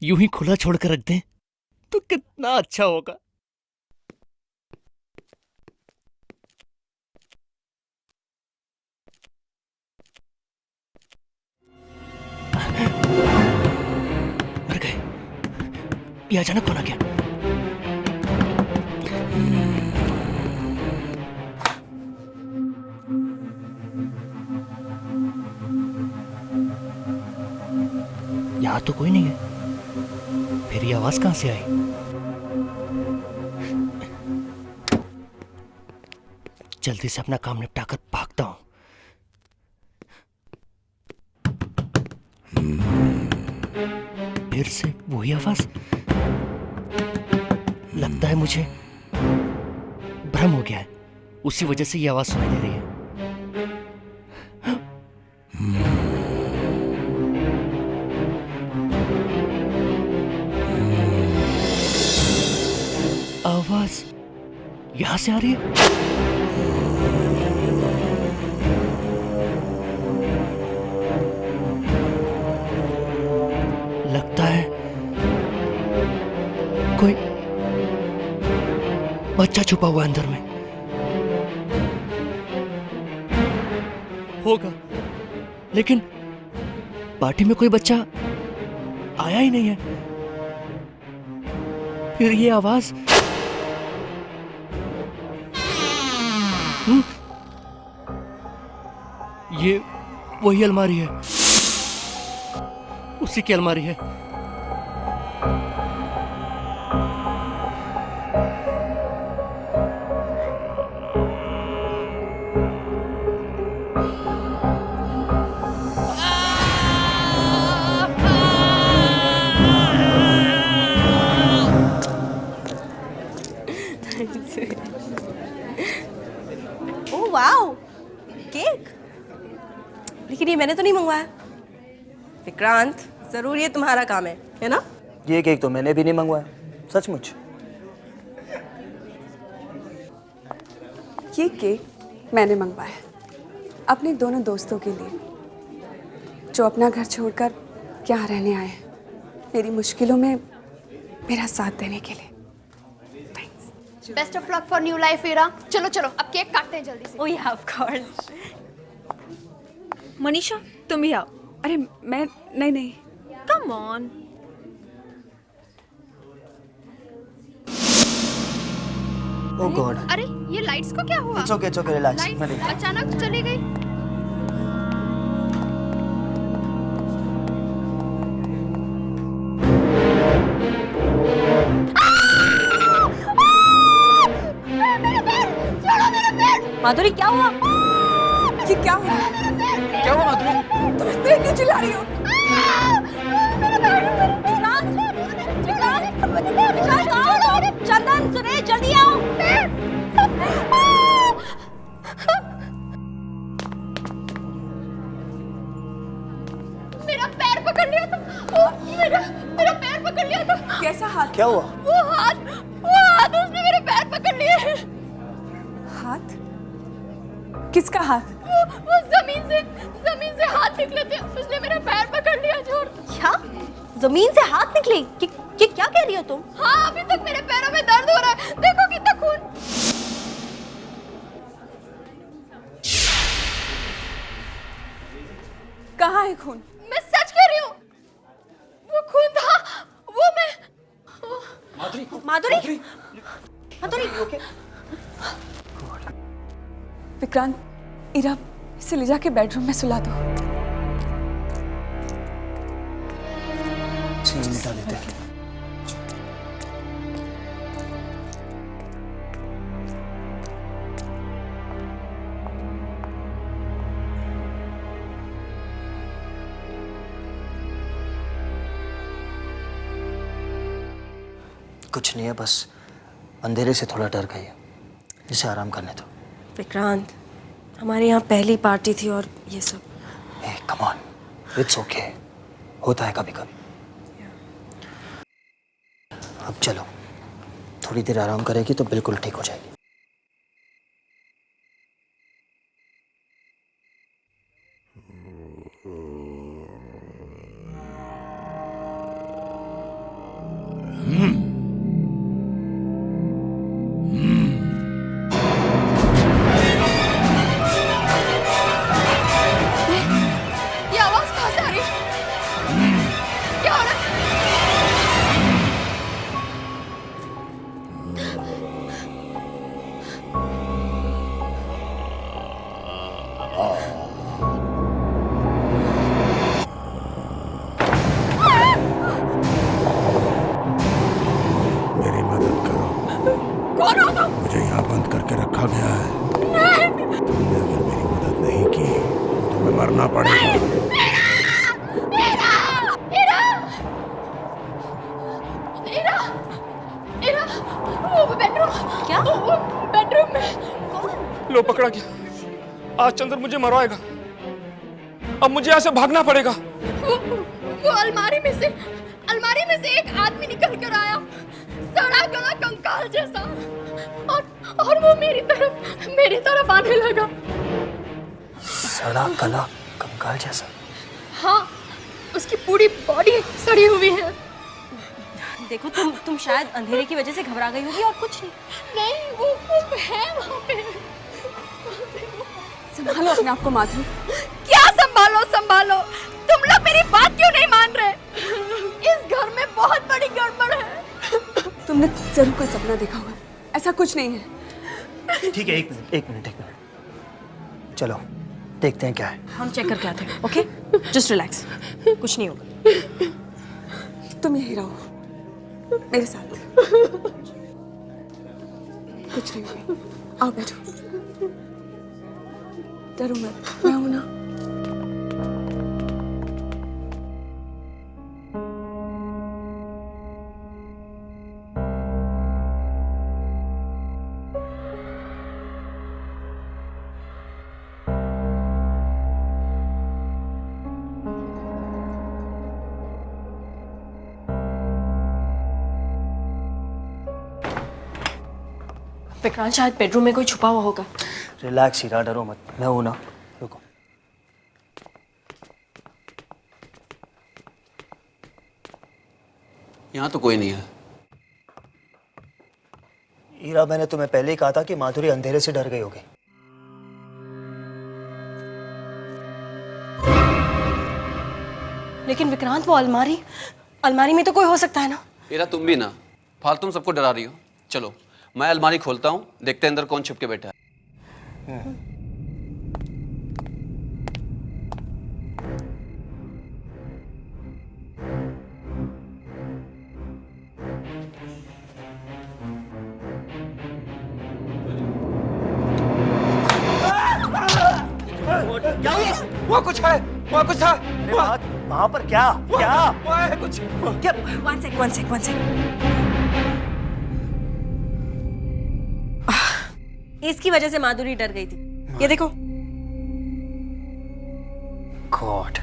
यूं ही खुला छोड़कर रख दें तो कितना अच्छा होगा। मर गए। ये अचानक कौन आ गया? यहां तो कोई नहीं है, फिर ये आवाज कहां से आई? जल्दी से अपना काम निपटाकर भागता हूं। फिर से वही आवाज। लगता है मुझे भ्रम हो गया है, उसी वजह से ये आवाज सुनाई दे रही है। आवाज यहां से आ रही है। लगता है कोई बच्चा छुपा हुआ अंदर में होगा, लेकिन पार्टी में कोई बच्चा आया ही नहीं है। फिर ये आवाज ये वही अलमारी है, उसी की अलमारी है। Oh wow, cake. लेकिन ये मैंने तो नहीं मंगवाया। विक्रांत, जरूर ये तुम्हारा काम है ना? ये केक तो मैंने भी नहीं मंगवाया, सचमुच। ये केक मैंने मंगवाया अपने दोनों दोस्तों के लिए, जो अपना घर छोड़कर यहाँ रहने आए हैं, मेरी मुश्किलों में मेरा साथ देने के लिए। Best of luck for new life Ira. चलो चलो अब केक काटते हैं जल्दी से। ओह या ऑफ कोर्स। मनीषा तुम भी आओ। अरे मैं नहीं। Come on. Oh God. अरे ये लाइट्स को क्या हुआ? It's okay relax. लाइट्स अचानक चली गई। माधुरी क्या हुआ? ये क्या हुआ? क्या हुआ माधुरी? तुम इस तरह क्यों चिल्ला रही हो? चंदन, सुरेश, जल्दी आओ। मेरा पैर पकड़ लिया था। मेरा पैर पकड़ लिया था। कैसा हाथ? क्या हुआ? वो हाथ उसने मेरे पैर पकड़ लिए। हाथ? किसका हाथ? वो जमीन से हाथ निकले थे, उसने मेरा पैर पकड़ लिया। जोर। क्या? जमीन से हाथ निकले? कि क्या कह रही हो तुम? हाँ, अभी तक मेरे पैरों में दर्द हो रहा है। देखो कितना खून। कहाँ है खून? मैं सच कह रही हूँ, वो खून था। वो मैं माधुरी। विक्रांत, इरा इसे ले जाके बेडरूम में सुला दो। सीन मिटा देते हैं। कुछ नहीं है, बस अंधेरे से थोड़ा डर गई है। इसे आराम करने दो। विक्रांत, हमारे यहाँ पहली पार्टी थी और ये सब। कम ऑन, इट्स ओके, होता है कभी कभी। अब चलो, थोड़ी देर आराम करेगी तो बिल्कुल ठीक हो जाएगी। ये आवाज कहाँ से आ रही है? क्या हो रहा है? मेरी मदद करो। कौन हो तुम? मुझे यहाँ बंद करके रखा गया है। नहीं! तुमने अगर मेरी मदद नहीं की तो तुम्हें मरना पड़ेगा। ईरा! ईरा! ईरा! ईरा! वो बेडरूम। क्या? वो बेडरूम में। लो पकड़ा गया। आज चंद्र मुझे मरवाएगा। अब मुझे यहाँ से भागना पड़ेगा। वो अलमारी में से एक आदमी निकल कर आया, सड़ा गला कंकाल जैसा, और वो मेरी तरफ आने लगा। सड़ा गला कंकाल जैसा? हाँ, उसकी पूरी बॉडी सड़ी हुई है। देखो तुम शायद अंधेरे की वजह से घबरा गई होगी और कुछ नहीं। नहीं, वो है वहाँ पे। संभालो अपने आप को माधुरी। क्या संभालो? तुम लोग मेरी बात क्यों नहीं मान रहे? इस घर में बहुत बड़ी गड़बड़ है। तुमने जरूर कोई सपना देखा होगा, ऐसा कुछ नहीं है। ठीक है, एक मिनट। चलो देखते हैं क्या है। हम चेक करके आते हैं। ओके, जस्ट रिलैक्स, कुछ नहीं होगा। तुम यहीं रहो मेरे साथ। कुछ नहीं होगा, आओ बैठो। डरो मत, मैं हूं ना। विक्रांत शायद बेडरूम में कोई छुपा हुआ होगा। रिलैक्स हीरा, डरो मत, मैं हूं ना। रुको। यहाँ तो कोई नहीं है। हीरा, मैंने तुम्हें पहले ही कहा था कि माधुरी अंधेरे से डर गई होगी। लेकिन विक्रांत, वो अलमारी में तो कोई हो सकता है ना। हीरा, तुम भी ना फालतू सबको डरा रही हो। चलो मैं अलमारी खोलता हूँ, देखते हैं अंदर कौन छिप के बैठा है। क्या हुआ? वहाँ कुछ है, वहाँ कुछ था। वहाँ पर क्या? वहाँ है कुछ। क्या? One sec. इसकी वजह से माधुरी डर गई थी। ये देखो। गॉड,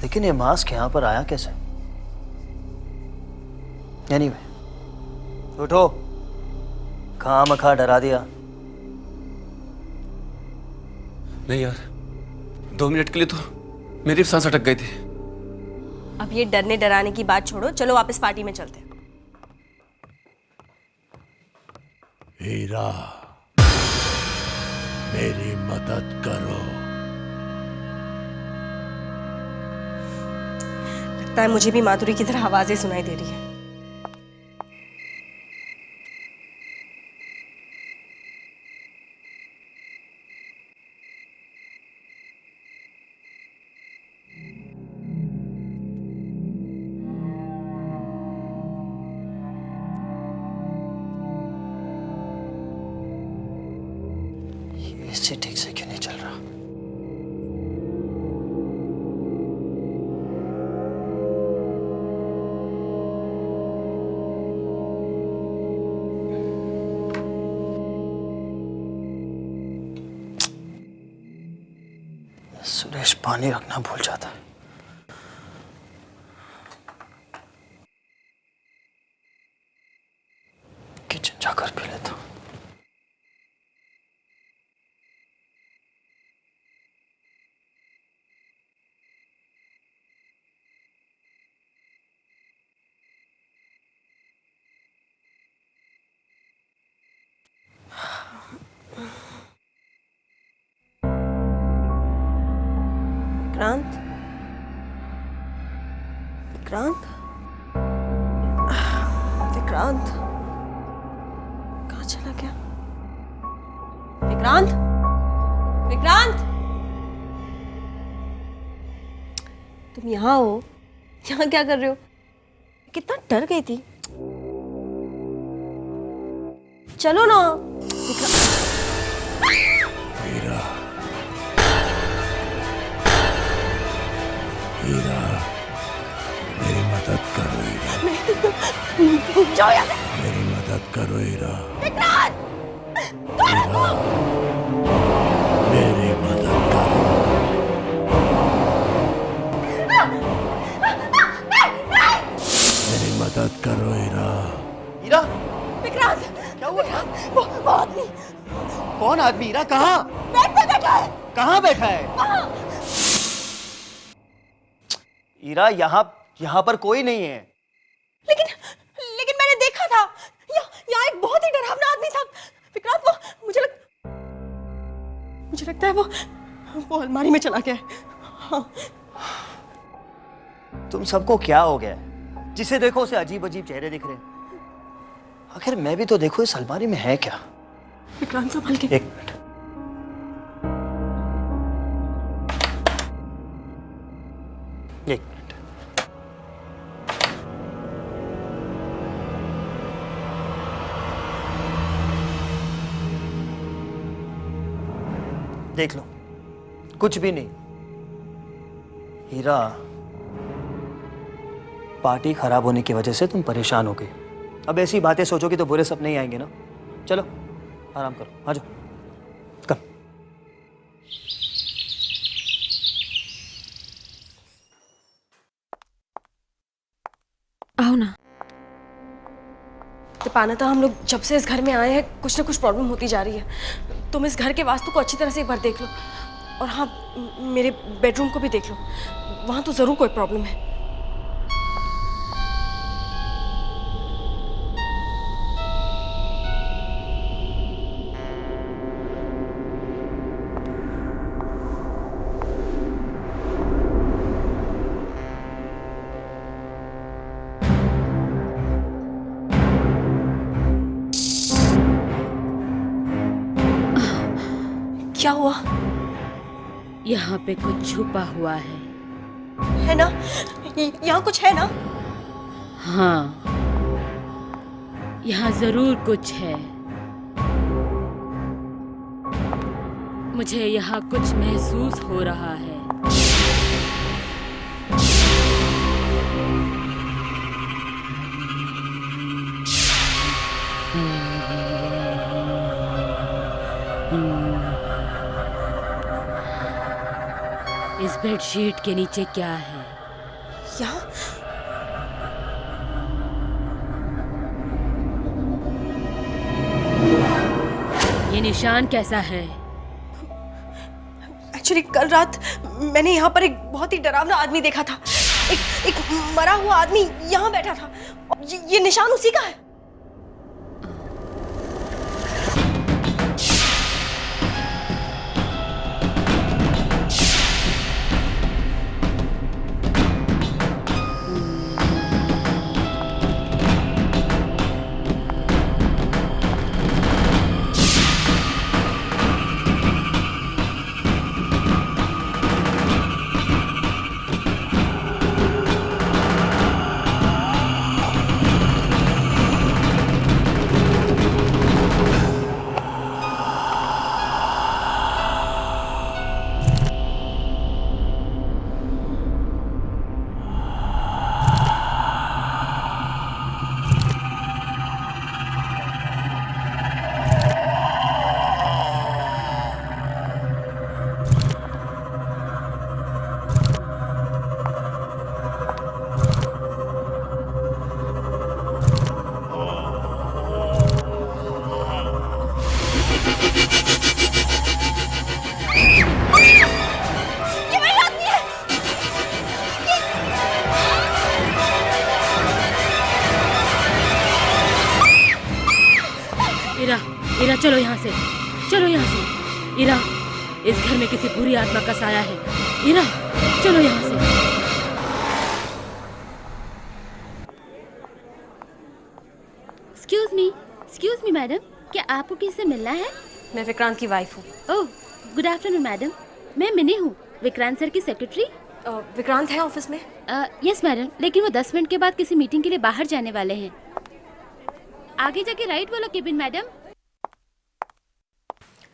लेकिन ये मास्क यहाँ पर आया कैसे? एनीवे, उठो, खामखा डरा दिया। नहीं यार, 2 मिनट के लिए तो मेरी भी सांस अटक गई थी। अब ये डरने डराने की बात छोड़ो, चलो वापस पार्टी में चलते हैं। हीरा, मेरी मदद करो। लगता है मुझे भी माधुरी की तरह आवाजें सुनाई दे रही है। इससे ठीक से क्यों नहीं चल रहा? सुरेश पानी रखना भूल जाता है। विक्रांत, विक्रांत, विक्रांत कहाँ चला गया? विक्रांत, विक्रांत, तुम यहाँ हो? यहाँ क्या कर रहे हो? कितना डर गई थी। चलो ना। हीरा, हीरा, मेरी मदद करो हीरा। जाओ यहाँ से। मेरी मदद करो हीरा। विक्रांत, हीरा, मेरी मदद करो। मेरी मदद करो हीरा। हीरा, विक्रांत, क्या हुआ? वो आदमी। कौन आदमी? हीरा कहाँ? बेड पे बैठा है। कहाँ बैठा है? वहाँ। हीरा, यहाँ पर कोई नहीं है। लेकिन मैंने देखा था, यहाँ एक बहुत ही डरावना आदमी था। विक्रांत, वो मुझे लगता है वो अलमारी में चला गया है। हाँ। तुम सबको क्या हो गया? जिसे देखो उसे अजीब अजीब चेहरे दिख रहे हैं। आखिर मैं भी तो देखो इस अलमारी में है क्या? विक्रांत, संभल के। एक मिनट। एक मिनट। देख लो, कुछ भी नहीं। हीरा, पार्टी खराब होने की वजह से तुम परेशान हो गई। अब ऐसी बातें सोचोगी तो बुरे सपने ही आएंगे ना। चलो आराम करो, आ जाओ। कम। आओ ना। दीपाना, तो हम लोग जब से इस घर में आए हैं कुछ ना कुछ प्रॉब्लम होती जा रही है। तुम इस घर के वास्तु को अच्छी तरह से एक बार देख लो, और हाँ, मेरे बेडरूम को भी देख लो। वहाँ तो ज़रूर कोई प्रॉब्लम है। क्या हुआ? यहाँ पे कुछ छुपा हुआ है ना? यहाँ कुछ है ना? हाँ, यहाँ जरूर कुछ है। मुझे यहाँ कुछ महसूस हो रहा है। इस बेडशीट के नीचे क्या है? यहाँ? ये निशान कैसा है? एक्चुअली कल रात मैंने यहाँ पर एक बहुत ही डरावना आदमी देखा था। एक मरा हुआ आदमी यहाँ बैठा था। ये निशान उसी का है। इरा, चलो यहाँ से, चलो यहाँ से। इरा, इस घर में किसी बुरी आत्मा का साया है। इरा। चलो यहाँ से। एक्सक्यूज मी मैडम, क्या आपको किसी से मिलना है? मैं विक्रांत की वाइफ हूँ। ओह, गुड आफ्टरनून मैडम। मैं मिनी हूँ, विक्रांत सर की सेक्रेटरी। विक्रांत है ऑफिस में? यस मैडम, लेकिन वो 10 मिनट के बाद किसी मीटिंग के लिए बाहर जाने वाले हैं। आगे जाके राइट वाला केबिन मैडम।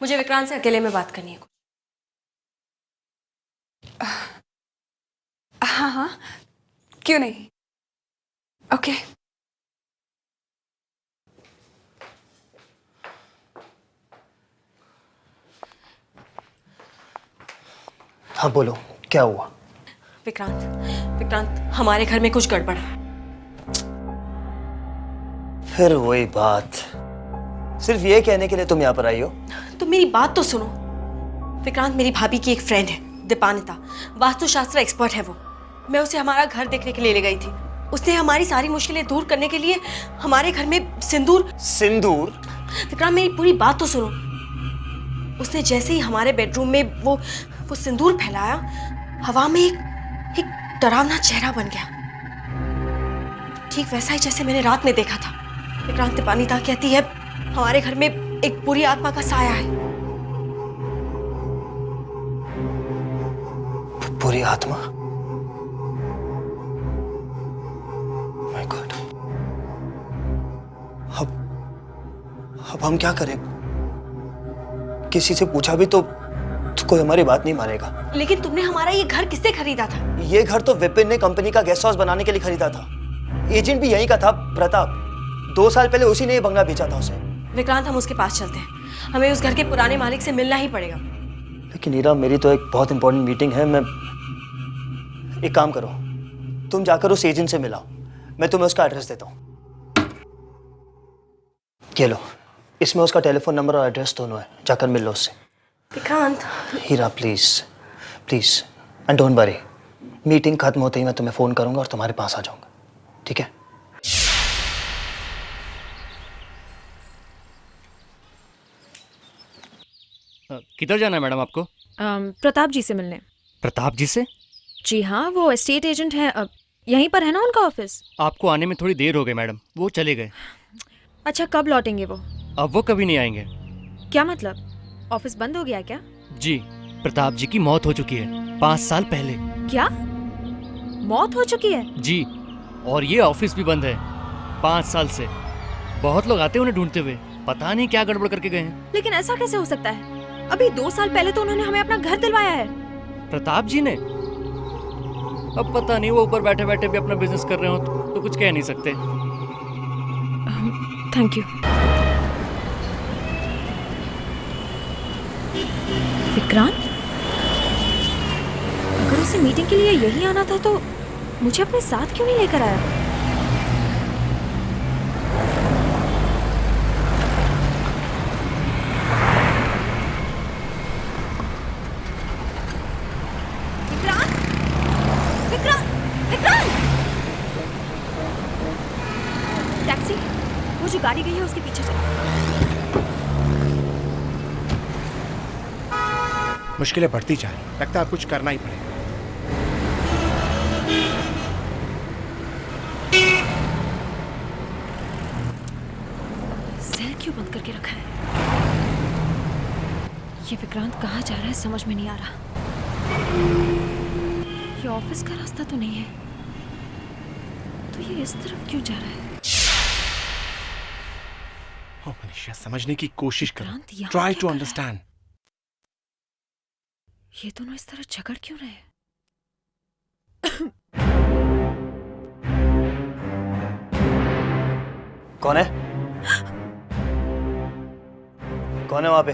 मुझे विक्रांत से अकेले में बात करनी है। हाँ हाँ, क्यों नहीं। ओके। हाँ बोलो, क्या हुआ? विक्रांत, हमारे घर में कुछ गड़बड़ है। फिर वही बात, सिर्फ ये कहने के लिए तुम यहाँ पर आई हो? तुम मेरी बात तो सुनो। विक्रांत मेरी भाभी की एक फ्रेंड है, दीपानिता, वास्तुशास्त्र एक्सपर्ट है वो। मैं उसे हमारा घर देखने के लिए ले गई थी। उसने हमारी सारी मुश्किलें दूर करने के लिए हमारे घर में सिंदूर। विक्रांत मेरी पूरी बात तो सुनो। उसने जैसे ही हमारे बेडरूम में वो सिंदूर फैलाया, हवा में एक डरावना चेहरा बन गया, ठीक वैसा ही जैसे मैंने रात में देखा था। विक्रांत, दीपानिता कहती है हमारे घर में एक बुरी आत्मा का साया है। बुरी आत्मा? My God. अब हम क्या करें? किसी से पूछा भी तो कोई हमारी बात नहीं मानेगा। लेकिन तुमने हमारा ये घर किससे खरीदा था? ये घर तो विपिन ने कंपनी का गेस्ट हाउस बनाने के लिए खरीदा था। एजेंट भी यहीं का था, प्रताप। 2 साल पहले उसी ने ये बंगला बेचा था उसे। विक्रांत, हम उसके पास चलते हैं। हमें उस घर के पुराने मालिक से मिलना ही पड़ेगा। लेकिन ईरा, मेरी तो एक बहुत इंपॉर्टेंट मीटिंग है। मैं एक काम करो, तुम जाकर उस एजेंट से मिलाओ, मैं तुम्हें उसका एड्रेस देता हूँ। ये लो, इसमें उसका टेलीफोन नंबर और एड्रेस दोनों है, जाकर मिल लो उससे। Vikrant. Heera please please, and don't worry, meeting खत्म होते ही मैं तुम्हें फोन करूंगा और तुम्हारे पास आ जाऊंगा, ठीक है? किधर जाना है मैडम आपको? प्रताप जी से मिलने। प्रताप जी से? जी हाँ, वो एस्टेट एजेंट हैं। अब यहीं पर है ना उनका ऑफिस? आपको आने में थोड़ी देर हो गई मैडम, वो चले गए। अच्छा, कब लौटेंगे वो? अब वो कभी नहीं आएंगे। क्या मतलब, ऑफिस बंद हो गया क्या? जी, प्रताप जी की मौत हो चुकी है 5 साल पहले। क्या, मौत हो चुकी है? जी, और ये ऑफिस भी बंद है 5 साल से। बहुत लोग आते हैं उन्हें ढूंढते हुए, पता नहीं क्या गड़बड़ करके गए हैं। लेकिन ऐसा कैसे हो सकता है? अभी 2 साल पहले तो उन्होंने हमें अपना घर दिलवाया है। प्रताप जी ने? अब पता नहीं, वो ऊपर बैठे बैठे भी अपना बिजनेस कर रहे हो तो कुछ कह नहीं सकते। Thank you. विक्रांत, अगर उसे मीटिंग के लिए यही आना था तो मुझे अपने साथ क्यों नहीं लेकर आया? विक्रांत, विक्रांत, विक्रांत! टैक्सी, वो जो गाड़ी गई है उसके पीछे चलो। मुश्किलें बढ़ती जा रही, लगता है कुछ करना ही पड़ेगा। सेल क्यों बंद करके रखा है? ये विक्रांत कहाँ जा रहा है समझ में नहीं आ रहा। ये ऑफिस का रास्ता तो नहीं है, तो ये इस तरफ क्यों जा रहा है? ओ मनीषा, समझने की कोशिश करो, विक्रांत यहाँ ट्राई क्या टू कर रहा है? अंडरस्टैंड। ये दोनों इस तरह झगड़ क्यों रहे हैं? कौन है? कौन है वहां पे?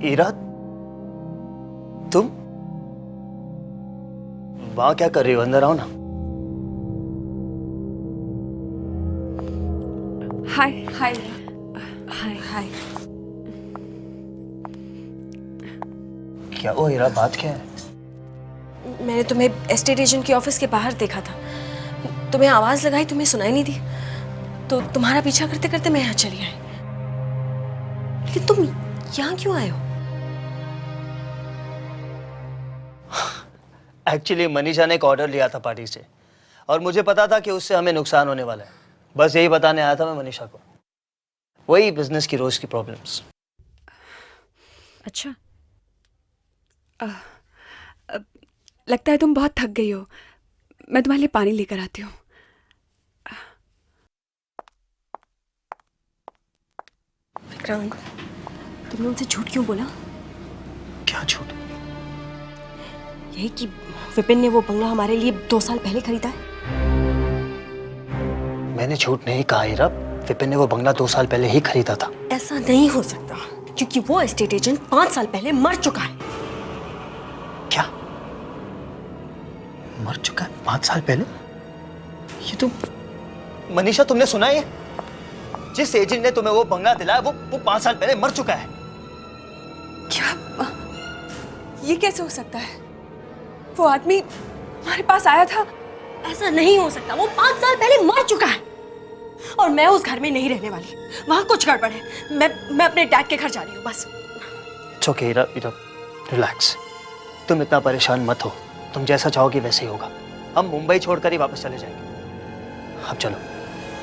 ईरा, तुम वहां क्या कर रही हो? अंदर आओ ना। हाय हाय हाय हाय। क्या वो हीरा, बात क्या है? मैंने तुम्हें एस्टेट एजेंट के ऑफिस के बाहर देखा था। तुम्हें आवाज लगाई, तुम्हें सुनाई नहीं दी, तो तुम्हारा पीछा करते करते मैं यहाँ चली आई। लेकिन तुम यहाँ क्यों आए हो? एक्चुअली मनीषा ने एक ऑर्डर लिया था पार्टी से और मुझे पता था कि उससे हमें नुकसान होने वाला है। बस यही बताने आया था मैं मनीषा को, वही बिजनेस की रोज की प्रॉब्लम्स। अच्छा, लगता है तुम बहुत थक गई हो। मैं तुम्हारे लिए पानी लेकर आती हूँ। विक्रांत, तुमने उनसे झूठ क्यों बोला? क्या झूठ? यही कि विपिन ने वो बंगला हमारे लिए 2 साल पहले खरीदा है। मैंने झूठ नहीं कहा हीरा, विपिन ने वो बंगला 2 साल पहले ही खरीदा था। ऐसा नहीं हो सकता क्योंकि वो एस्टेट एजेंट 5 साल पहले मर चुका है। क्या? मर चुका है 5 साल पहले? ये तो मनीषा, तुमने सुना है? जिस एजेंट ने तुम्हें वो बंगला दिलाया वो 5 साल पहले मर चुका है। क्या? ये कैसे हो सकता है? वो आदमी हमारे पास आया था। ऐसा नहीं हो सकता, वो 5 साल पहले मर चुका है और मैं उस घर में नहीं रहने वाली। वहां कुछ गड़बड़ है। मैं अपने डैड के घर जा रही हूँ बस। It's okay Heera, relax. तुम इतना परेशान मत हो, तुम जैसा चाहोगी वैसे ही होगा। हम मुंबई छोड़कर ही वापस चले जाएंगे। अब चलो,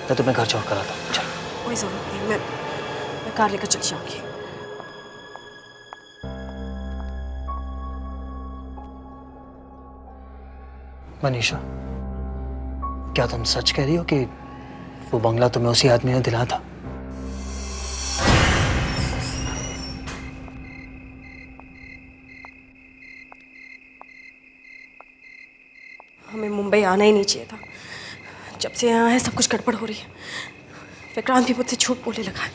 मैं तुम्हें घर छोड़ कर आता हूँ। चलो। कोई जरूरत नहीं, मैं कार लेकर चली जाऊंगी। मनीषा, क्या तुम सच कह रही हो कि वो बंगला तुम्हें उसी आदमी ने दिलाया था? हमें मुंबई आना ही नहीं चाहिए था। जब से यहाँ है सब कुछ गड़बड़ हो रही है। विक्रांत भी मुझसे झूठ बोलने लगा है।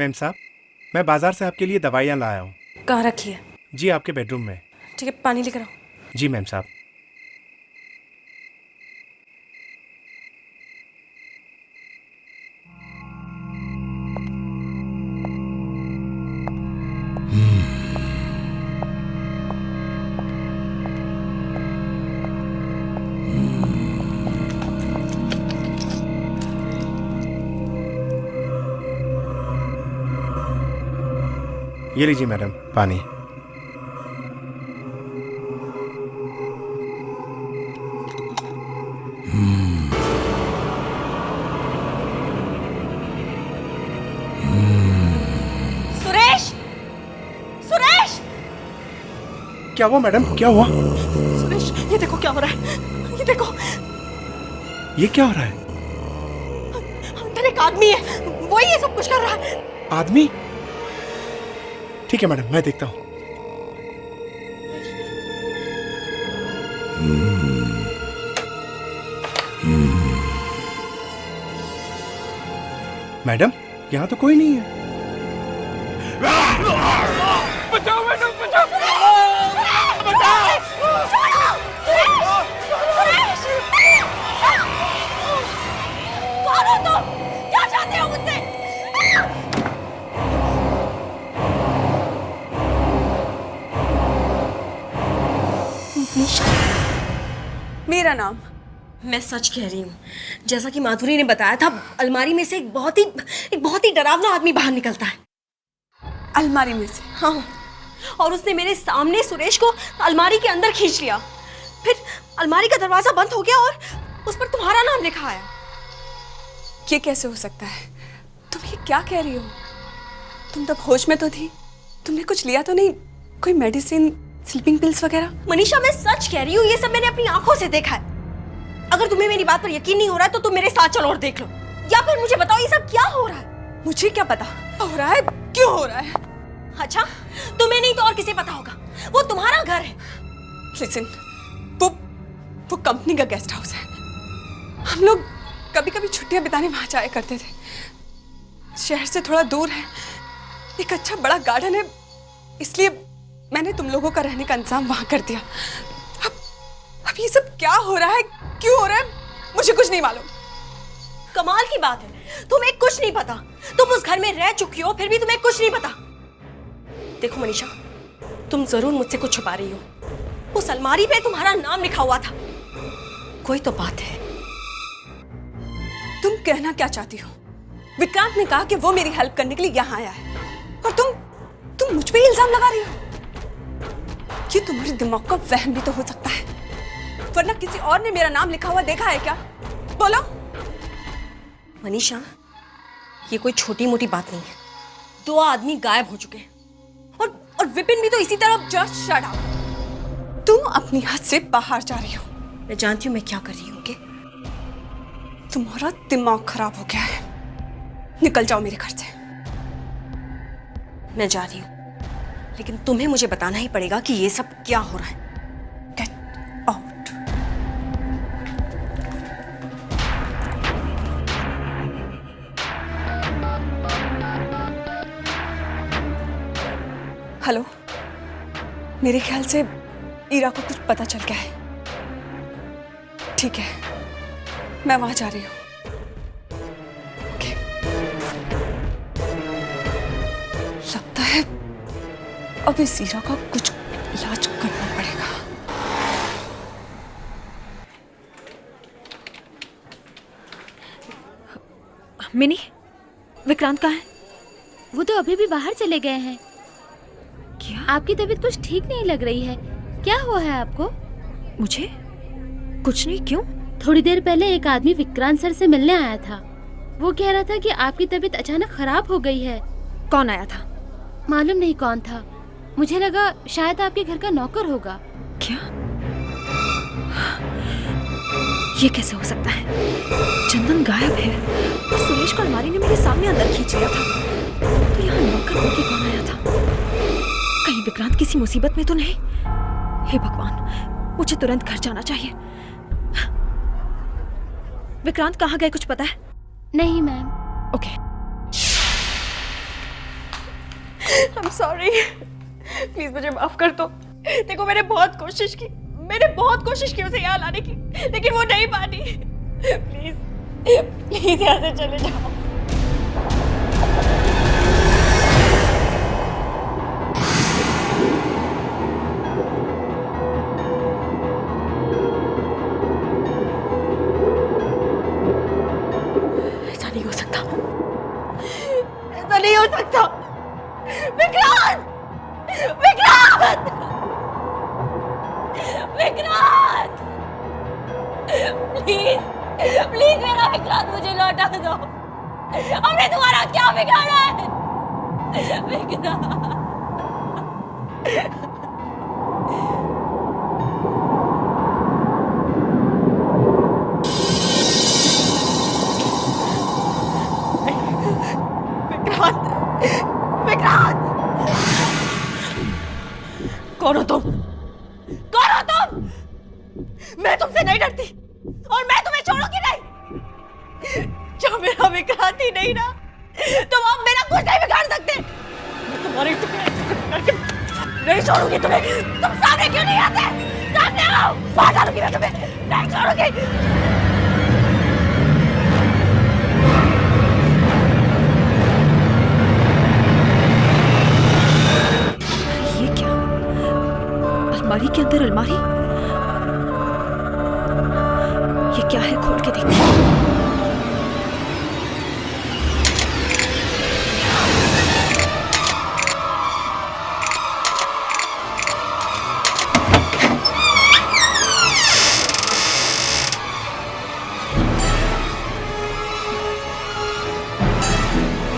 मैम साहब, मैं बाजार से आपके लिए दवाइयाँ लाया हूँ। कहाँ रखी है? जी, आपके बेडरूम में। ठीक है, पानी लेकर आओ। जी मैम साहब। ये लीजिए मैडम पानी। सुरेश! सुरेश! क्या हुआ मैडम, क्या हुआ? सुरेश, ये देखो क्या हो रहा है। ये देखो, ये क्या हो रहा है? अंदर एक आदमी है, वही ये सब कुछ कर रहा है। आदमी? ठीक है मैडम, मैं देखता हूँ। मैडम, यहाँ तो कोई नहीं है। बचाओ मैडम, बचाओ! बचाओ! कौन हो तुम? क्या चाहते हो मुझसे? मेरा नाम? मैं सच कह रही हूँ। जैसा कि माधुरी ने बताया था, अलमारी में से एक बहुत ही डरावना आदमी बाहर निकलता है। अलमारी में से? हाँ, और उसने मेरे सामने सुरेश को अलमारी के अंदर खींच लिया। फिर अलमारी का दरवाजा बंद हो गया और उस पर तुम्हारा नाम लिखा आया। ये कैसे हो सकता है? तुम ये क्या कह रही हो? तुम तब होश में तो थी। तुमने कुछ लिया तो नहीं? कोई मेडिसिन, स्लीपिंग पिल्स वगैरह? मनीषा, मैं सच कह रही हूँ, ये सब मैंने अपनी आंखों से देखा है। अगर तुम्हें मेरी बात पर यकीन नहीं हो रहा है तो तुम मेरे साथ चलो और देख लो, या फिर मुझे बताओ ये सब क्या हो रहा है। मुझे क्या पता हो रहा है, क्यों हो रहा है? अच्छा, तुम्हें नहीं तो और किसे पता होगा। वो तुम्हारा घर है। लिसन, वो कंपनी का गेस्ट हाउस है। हम लोग कभी कभी छुट्टियां बिताने वहां जाया करते थे। शहर से थोड़ा दूर है, एक अच्छा बड़ा गार्डन है, इसलिए मैंने तुम लोगों का रहने का इंतजाम वहां कर दिया। अब ये सब क्या हो रहा है, क्यों हो रहा है, मुझे कुछ नहीं मालूम। कमाल की बात है, तुम्हें कुछ नहीं पता। तुम उस घर में रह चुकी हो, फिर भी तुम्हें कुछ नहीं पता। देखो मनीषा, तुम जरूर मुझसे कुछ छुपा रही हो। उस अलमारी पे तुम्हारा नाम लिखा हुआ था। कोई तो बात है। तुम कहना क्या चाहती हो? विक्रांत ने कहा कि वो मेरी हेल्प करने के लिए यहाँ आया है और तुम मुझ पे इल्जाम लगा रही हो? ये तुम्हारे दिमाग का वहम भी तो हो सकता है, वरना किसी और ने मेरा नाम लिखा हुआ देखा है क्या? बोलो। मनीषा, ये कोई छोटी मोटी बात नहीं है। 2 आदमी गायब हो चुके हैं और विपिन भी तो इसी तरह। Just shut up. तुम अपनी हद से बाहर जा रही हो। मैं जानती हूँ मैं क्या कर रही हूँ। तुम्हारा दिमाग खराब हो गया है। निकल जाओ मेरे घर से। मैं जा रही हूँ, लेकिन तुम्हें मुझे बताना ही पड़ेगा कि ये सब क्या हो रहा है। Get out. हेलो, मेरे ख्याल से ईरा को कुछ पता चल गया है। ठीक है, मैं वहां जा रही हूँ। ओके। लगता है अब इस ईरा का कुछ इलाज करना पड़ेगा। मिनी, विक्रांत कहाँ है? वो तो अभी भी बाहर चले गए हैं। क्या? आपकी तबीयत कुछ ठीक नहीं लग रही है, क्या हुआ है आपको? मुझे कुछ नहीं। क्यों? थोड़ी देर पहले एक आदमी विक्रांत सर से मिलने आया था। वो कह रहा था कि आपकी तबीयत अचानक खराब हो गई है। कौन आया था? मालूम नहीं कौन था, मुझे लगा शायद आपके घर का नौकर होगा। क्या? ये कैसे हो सकता है? चंदन गायब है और सुरेश को अलमारी ने मेरे सामने अंदर खींच लिया था, तो यहाँ नौकर होके कौन आया था? कहीं विक्रांत किसी मुसीबत में तो नहीं? हे भगवान, मुझे तुरंत घर जाना चाहिए। विक्रांत कहाँ गए, कुछ पता है? नहीं ma'am. Okay. I'm sorry. Please मुझे माफ कर दो। देखो मैंने बहुत कोशिश की उसे यहाँ लाने की, लेकिन वो नहीं मानी। प्लीज यहाँ से चले जाओ। ऐसा नहीं हो सकता। विक्रांत! प्लीज मेरा विक्रांत मुझे लौटा दो। हमने तुम्हारा क्या बिगाड़ा है? विक्रांत! कौन हो तुम? मैं तुमसे नहीं डरती और मैं तुम्हें छोड़ूंगी नहीं। जो मेरा विक्रांत ही नहीं ना, तुम अब मेरा कुछ नहीं बिगाड़ सकते। मैं तुम्हारे टुकड़े नहीं छोड़ूंगी तुम्हें। तुम सामने क्यों नहीं आते? सामने आओ, मार डालूंगी मैं तुम्हें। नहीं छोड़ूंगी। अलमारी के अंदर अलमारी? ये क्या है? खोल के देखते हैं।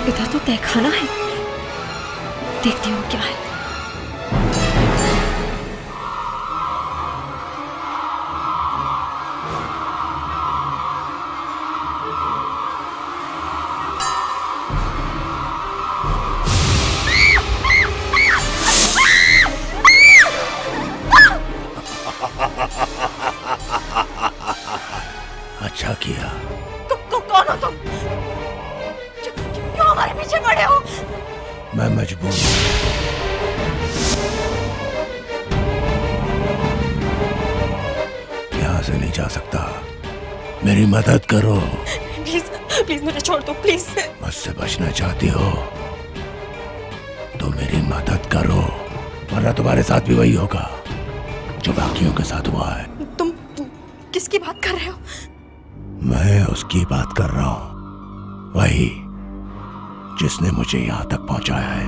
इधर तो तहखाना है, देखती हूँ क्या है। अच्छा किया। कौन हो तुम? क्यों हमारे पीछे पड़े हो? मैं मजबूर हूं। यहाँ से नहीं जा सकता, मेरी मदद करो। प्लीज मुझे छोड़ दो, प्लीज। मुझसे बचना चाहती हो तो मेरी मदद करो, वरना तुम्हारे साथ भी वही होगा जो बाकियों के साथ हुआ है। तुम किसकी बात कर रहे हो? मैं उसकी बात कर रहा हूं, वही जिसने मुझे यहां तक पहुंचाया है।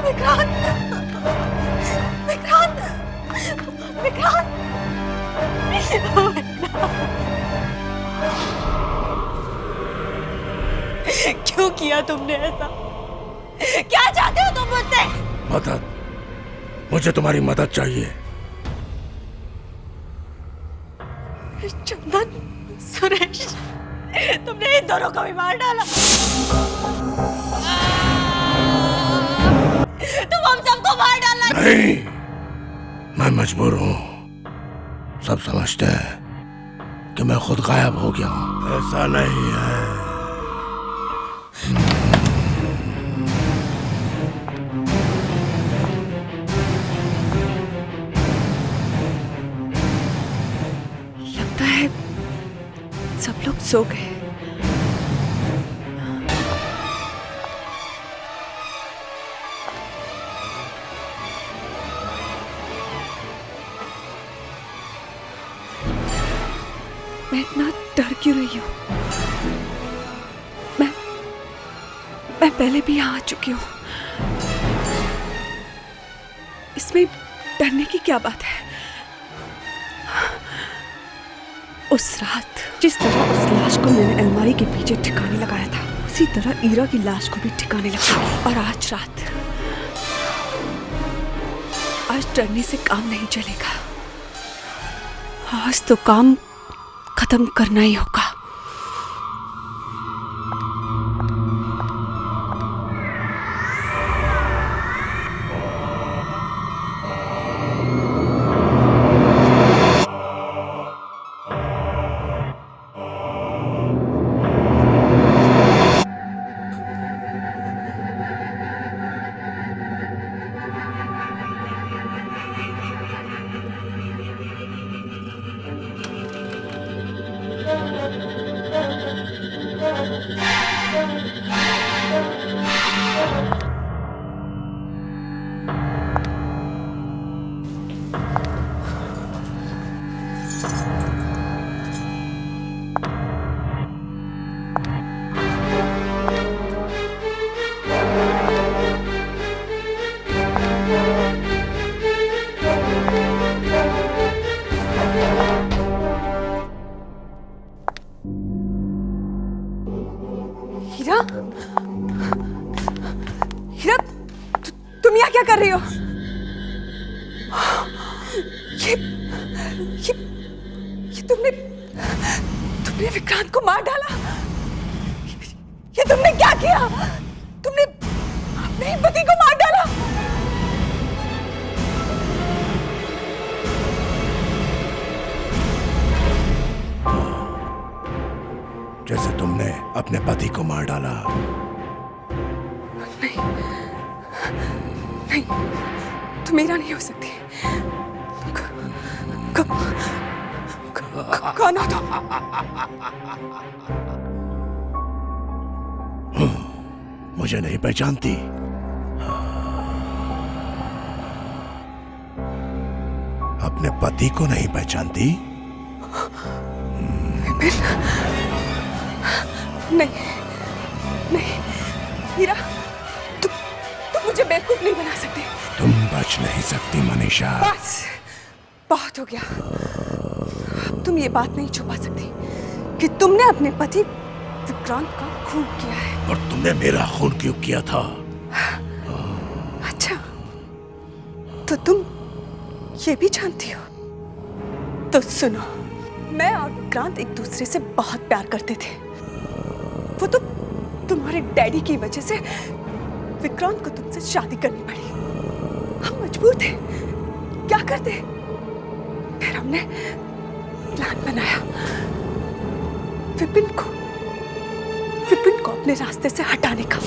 विक्रांत, विक्रांत, विक्रांत, क्यों किया तुमने ऐसा? क्या चाहते हो तुम मुझसे? मदद, मुझे तुम्हारी मदद चाहिए। चंदन, सुरेश, तुमने इन दोनों को भी मार डाला। तुम हम सबको मार डालना। नहीं, मैं मजबूर हूं। सब समझते हैं कि मैं खुद गायब हो गया हूं। ऐसा नहीं है। लगता है सब लोग सो गए। मैं इतना डर क्यों रही हूँ? मैं पहले भी यहाँ आ चुकी हूँ। इसमें डरने की क्या बात है? उस रात जिस तरह उस लाश को मैंने अलमारी के पीछे ठिकाने लगाया था, उसी तरह ईरा की लाश को भी ठिकाने लगाऊंगी। और आज रात, आज डरने से काम नहीं चलेगा। आज तो काम खत्म करना ही होगा। हीरा, हीरा, तुम यहाँ क्या कर रही हो? ये तुमने विक्रांत को मार डाला। ये तुमने क्या किया? तुमने अपने ही पति को मार डाला। जैसे तुमने अपने पति को मार डाला। नहीं, तुम मेरा नहीं हो सकती। कौन हो तुम? मुझे नहीं पहचानती? अपने पति को नहीं पहचानती? नहीं, हीरा, तुम मुझे बेवकूफ नहीं बना सकते। तुम बच नहीं सकती मनीषा। बस, बहुत हो गया। अब तुम ये बात नहीं छुपा सकती कि तुमने अपने पति विक्रांत का खून किया है। और तुमने मेरा खून क्यों किया था? अच्छा, तो तुम ये भी जानती हो? तो सुनो, मैं और विक्रांत एक दूसरे से बहुत प्यार करते थे। वो तो तुम्हारे डैडी की वजह से विक्रांत को तुमसे शादी करनी पड़ी। हम मजबूर थे, क्या करते? फिर हमने प्लान बनाया विपिन को अपने रास्ते से हटाने का।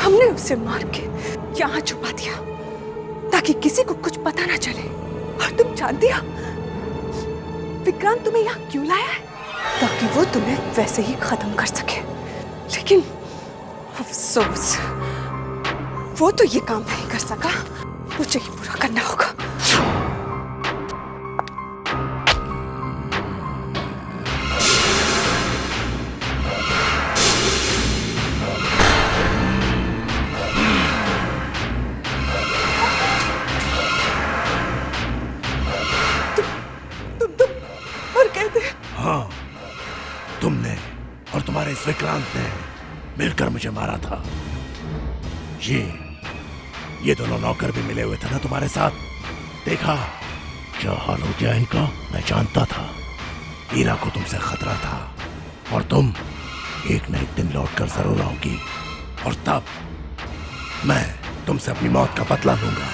हमने उसे मार के यहाँ छुपा दिया ताकि किसी को कुछ पता ना चले। और तुम जानती हो विक्रांत तुम्हें यहाँ क्यों लाया है? ताकि वो तुम्हें वैसे ही खत्म कर सके। लेकिन अफसोस, वो तो ये काम नहीं कर सका, मुझे ये पूरा करना होगा। हाँ, तुमने और तुम्हारे इस विक्रांत ने मिलकर मुझे मारा था। ये दोनों नौकर भी मिले हुए थे ना तुम्हारे साथ। देखा क्या हाल हो गया इनका। मैं जानता था हीरा को तुमसे खतरा था और तुम एक न एक दिन लौट कर जरूर आओगी और तब मैं तुमसे अपनी मौत का बदला लूंगा।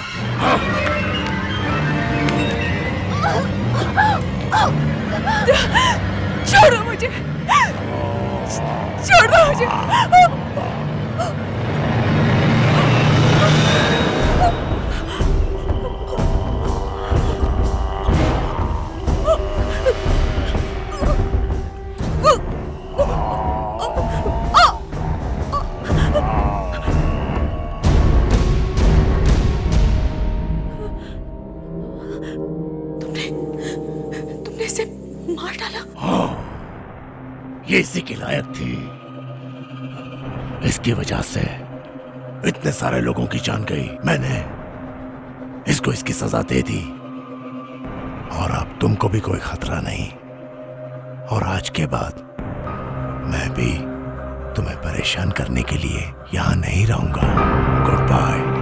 छोड़ो मुझे, छोड़ो मुझे। तुमने इसे मार डाला? हाँ, ये इसी के लायक थी। इसकी वजह से इतने सारे लोगों की जान गई। मैंने इसको इसकी सजा दे दी और अब तुमको भी कोई खतरा नहीं। और आज के बाद मैं भी तुम्हें परेशान करने के लिए यहां नहीं रहूंगा। Good bye.